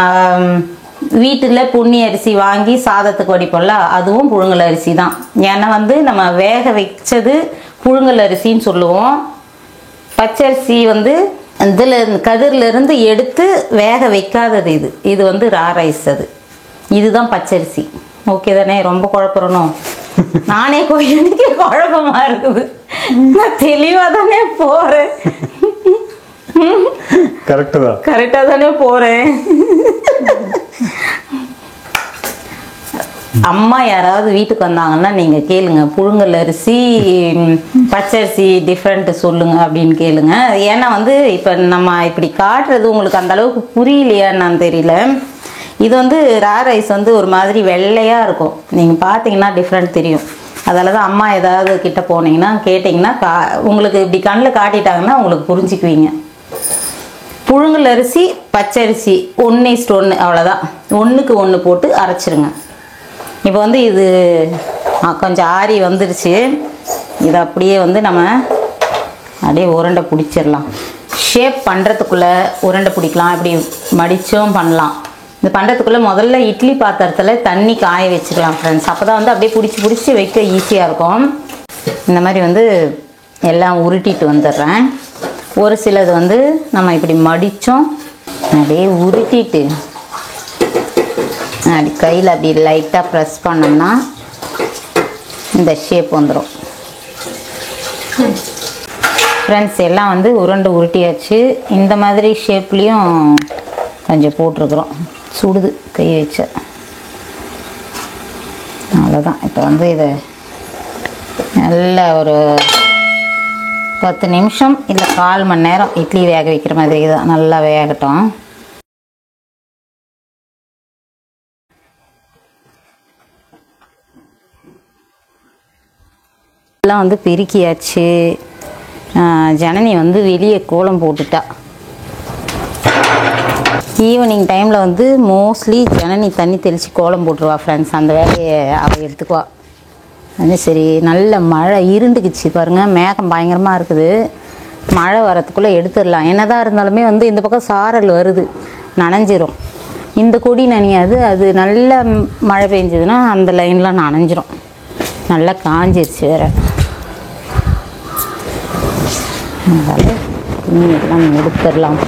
வீட்டில் பொன்னி அரிசி வாங்கி சாதத்துக்கு வடிப்போம்ல, அதுவும் புழுங்கல் அரிசி தான். ஏன்னா வந்து நம்ம வேக வச்சது புழுங்கல் அரிசின்னு சொல்லுவோம். பச்சரிசி வந்து இதில் கதிரிலிருந்து எடுத்து வேக வைக்காதது. இது வந்து ரா ரைஸ். இதுதான் பச்சரிசி. ஓகே தானே? ரொம்ப குழப்பறணும். நானே எனக்கு குழப்பமா இருக்குது. நான் தெளிவாக தானே போகிறேன். கரெக்டாக தானே போகிறேன். அம்மா யாராவது வீட்டுக்கு வந்தாங்கன்னா நீங்கள் கேளுங்க, புழுங்கல் அரிசி பச்சரிசி டிஃப்ரெண்ட்டு சொல்லுங்க அப்படின்னு கேளுங்க. ஏன்னா வந்து இப்போ நம்ம இப்படி காட்டுறது உங்களுக்கு அந்த அளவுக்கு புரியலையான்னு தெரியல. இது வந்து ரா ரைஸ் வந்து ஒரு மாதிரி வெள்ளையாக இருக்கும், நீங்கள் பார்த்தீங்கன்னா டிஃப்ரெண்ட் தெரியும். அதில் தான் அம்மா ஏதாவது கிட்ட போனீங்கன்னா கேட்டிங்கன்னா உங்களுக்கு இப்படி கண்ணில் காட்டிட்டாங்கன்னா உங்களுக்கு புரிஞ்சுக்குவீங்க. புழுங்கல் அரிசி பச்சரிசி 1:1 அவ்வளோதான், 1க்கு 1 போட்டு அரைச்சிருங்க. இப்போ வந்து இது கொஞ்சம் ஆறி வந்துருச்சு. இதை அப்படியே வந்து நம்ம அப்படியே உருண்டை பிடிச்சிடலாம். ஷேப் பண்ணுறதுக்குள்ளே உருண்டை பிடிக்கலாம், இப்படி மடிச்சும் பண்ணலாம். இது பண்ணுறதுக்குள்ளே முதல்ல இட்லி பாத்திரத்தில் தண்ணி காய வச்சுக்கலாம் ஃப்ரெண்ட்ஸ். அப்போ தான் வந்து அப்படியே பிடிச்சி வைக்க ஈஸியாக இருக்கும். இந்த மாதிரி வந்து எல்லாம் உருட்டிட்டு வந்துடுறேன். ஒரு சிலது வந்து நம்ம இப்படி மடித்தோம் அப்படியே உருட்டிட்டு அப்படி கையில் அப்படி லைட்டாக ப்ரெஸ் பண்ணோம்னா இந்த ஷேப் வந்துடும் ஃப்ரெண்ட்ஸ். எல்லாம் வந்து உருட்டியாச்சு. இந்த மாதிரி ஷேப்லேயும் கொஞ்சம் போட்டிருக்குறோம். சுடுது கை வச்ச, அவ்வளோதான். இப்போ வந்து இதை நல்ல ஒரு 10 நிமிஷம் இல்லை 1/4 மணி நேரம் இட்லி வேக வைக்கிற மாதிரி தான், நல்லா வேகட்டும். எல்லாம் வந்து பெருக்கியாச்சு. ஜனனி வந்து வெளியே கோலம் போட்டுட்டா. ஈவினிங் டைமில் வந்து மோஸ்ட்லி ஜனனி தண்ணி தெளித்து கோலம் போட்டுருவா ஃப்ரெண்ட்ஸ். அந்த வேலையை அவள் எடுத்துக்குவா. அது சரி, நல்ல மழை இருண்டுக்குச்சு பாருங்கள், மேகம் பயங்கரமாக இருக்குது. மழை வரத்துக்குள்ளே எடுத்துடலாம். என்னதான் இருந்தாலுமே வந்து இந்த பக்கம் சாரல் வருது, நனைஞ்சிரும். இந்த கொடி நனையாது, அது நல்ல மழை பெஞ்சதுன்னா அந்த லைன்லாம் நனைஞ்சிரும். நல்லா காஞ்சிருச்சு வேறு. அதனால் இதெல்லாம் எடுத்துடலாம்.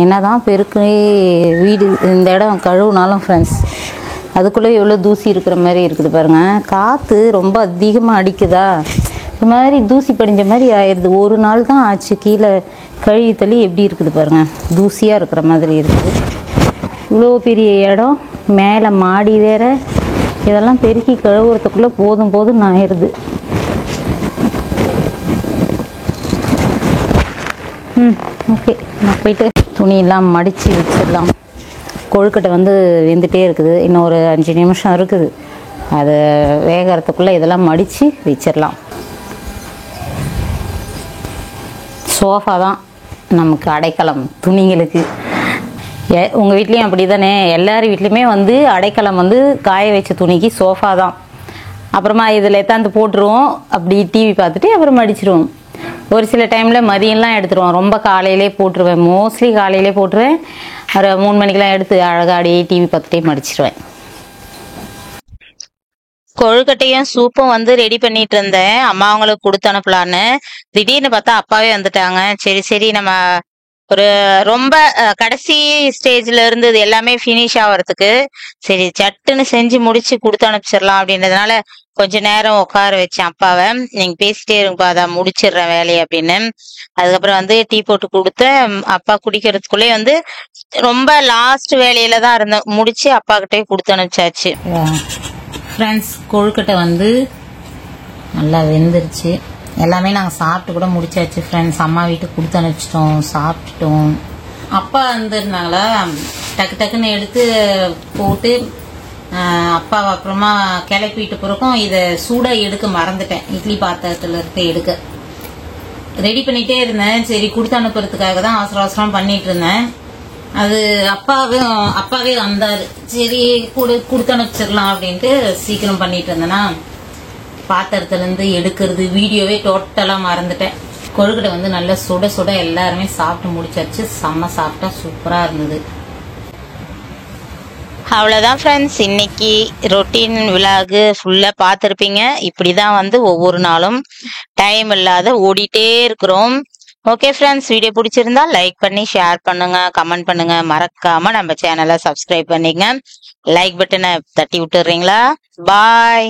என்னதான் பெருக்கு வீடு இந்த இடம் கழுவுனாலும் ஃப்ரெண்ட்ஸ், அதுக்குள்ளே எவ்வளோ தூசி இருக்கிற மாதிரி இருக்குது பாருங்கள். காற்று ரொம்ப அதிகமாக அடிக்குதா, இது மாதிரி தூசி படிஞ்ச மாதிரி ஆயிடுது. ஒரு நாள் தான் ஆச்சு கீழே கழுவி தள்ளி, எப்படி இருக்குது பாருங்கள், தூசியாக இருக்கிற மாதிரி இருக்குது. இவ்வளோ பெரிய இடம், மேலே மாடி வேறு, இதெல்லாம் பெருக்கி கழுவுறதுக்குள்ளே போதும் போதும் ஆயிடுது. ஓகே, நான் போயிட்டு துணியெல்லாம் மடித்து வச்சிடலாம். கொழுக்கட்டை வந்து வெந்துகிட்டே இருக்குது, இன்னும் ஒரு 5 நிமிஷம் இருக்குது. அதை வேகிறதுக்குள்ளே இதெல்லாம் மடித்து வச்சிடலாம். சோஃபா தான் நமக்கு அடைக்கலம் துணிங்களுக்கு. உங்கள் வீட்லேயும் அப்படி தானே? எல்லார் வீட்லேயுமே வந்து அடைக்கலம் வந்து காய வச்ச துணிக்கு சோஃபா தான். அப்புறமா இதில் எத்தாந்து போட்டுருவோம், அப்படி டிவி பார்த்துட்டு அப்புறம் மடிச்சிருவோம். ஒரு சில டைமில் மதியம்லாம் எடுத்துருவோம், ரொம்ப காலையிலே போட்டுருவேன். மோஸ்ட்லி காலையிலே போட்டுருவேன். ஒரு 3 மணிக்கெலாம் எடுத்து அழகாடி டிவி பார்த்துட்டே மடிச்சிருவேன். கொழுக்கட்டையும் சூப்பும் வந்து ரெடி பண்ணிட்டு இருந்தேன், அம்மா அவங்களுக்கு கொடுத்து அனுப்பலான்னு. திடீர்னு பார்த்தா அப்பாவே வந்துட்டாங்க. சரி நம்ம ஒரு ரொம்ப கடைசி ஸ்டேஜ்ல இருந்தது எல்லாமே ஃபினிஷ் ஆகிறதுக்கு, சரி சட்டுன்னு செஞ்சு முடிச்சு கொடுத்து அனுப்பிச்சிடலாம் அப்படின்றதுனால கொஞ்ச நேரம் உட்கார வச்சேன் அப்பாவை. நீங்க பேசிட்டே இருங்கப்பா, அதான் முடிச்சிடுறேன் வேலையை அப்படின்னு. அதுக்கப்புறம் வந்து டீ போட்டு கொடுத்தேன். அப்பா குடிக்கிறதுக்குள்ளே வந்து ரொம்ப லாஸ்ட் வேலையில தான் இருந்தேன், முடிச்சு அப்பா கிட்டே கொடுத்து அனுப்பிச்சாச்சு. ஃப்ரெண்ட்ஸ், கொழுக்கட்டை வந்து நல்லா வெந்துருச்சு. எல்லாமே நாங்கள் சாப்பிட்டு கூட முடிச்சாச்சு ஃப்ரெண்ட்ஸ். அம்மா வீட்டுக்கு கொடுத்து அனுப்பிச்சிட்டோம், சாப்பிட்டுட்டோம். அப்பா வந்துருந்தாங்களா, டக்குன்னு எடுத்து போட்டு அப்பா அப்புறமா கிளப்பிட்டு பிறக்கும் இதை சூடாக எடுக்க மறந்துட்டேன். இட்லி பாத்திரத்தில் இருக்க எடுக்க ரெடி பண்ணிகிட்டே இருந்தேன். சரி கொடுத்து அனுப்புறதுக்காக தான் அவசரம் பண்ணிட்டு இருந்தேன். அது அப்பாவே வந்தார். சரி கொடுத்து அனுப்பிச்சிடலாம் அப்படின்ட்டு சீக்கிரம் பண்ணிட்டு இருந்தேன்னா பாத்திரத்துலேருந்து எடுக்கிறது வீடியோவே டோட்டலாக மறந்துட்டேன். கொழுக்கட்டை வந்து நல்லா சுட எல்லாருமே சாப்பிட்டு முடிச்சாச்சு. செம்ம சாப்பிட்டா சூப்பராக இருந்தது. அவ்வளோதான் ஃப்ரெண்ட்ஸ், இன்னைக்கு ரொட்டீன் விலாகு ஃபுல்லாக பார்த்துருப்பீங்க. இப்படி தான் வந்து ஒவ்வொரு நாளும் டைம் இல்லாத ஓடிட்டே இருக்கிறோம். ஓகே ஃப்ரெண்ட்ஸ், வீடியோ பிடிச்சிருந்தா லைக் பண்ணி ஷேர் பண்ணுங்க, கமெண்ட் பண்ணுங்க, மறக்காம நம்ம சேனலை சப்ஸ்கிரைப் பண்ணிங்க. லைக் பட்டனை தட்டி விட்டுறீங்களா? பாய்.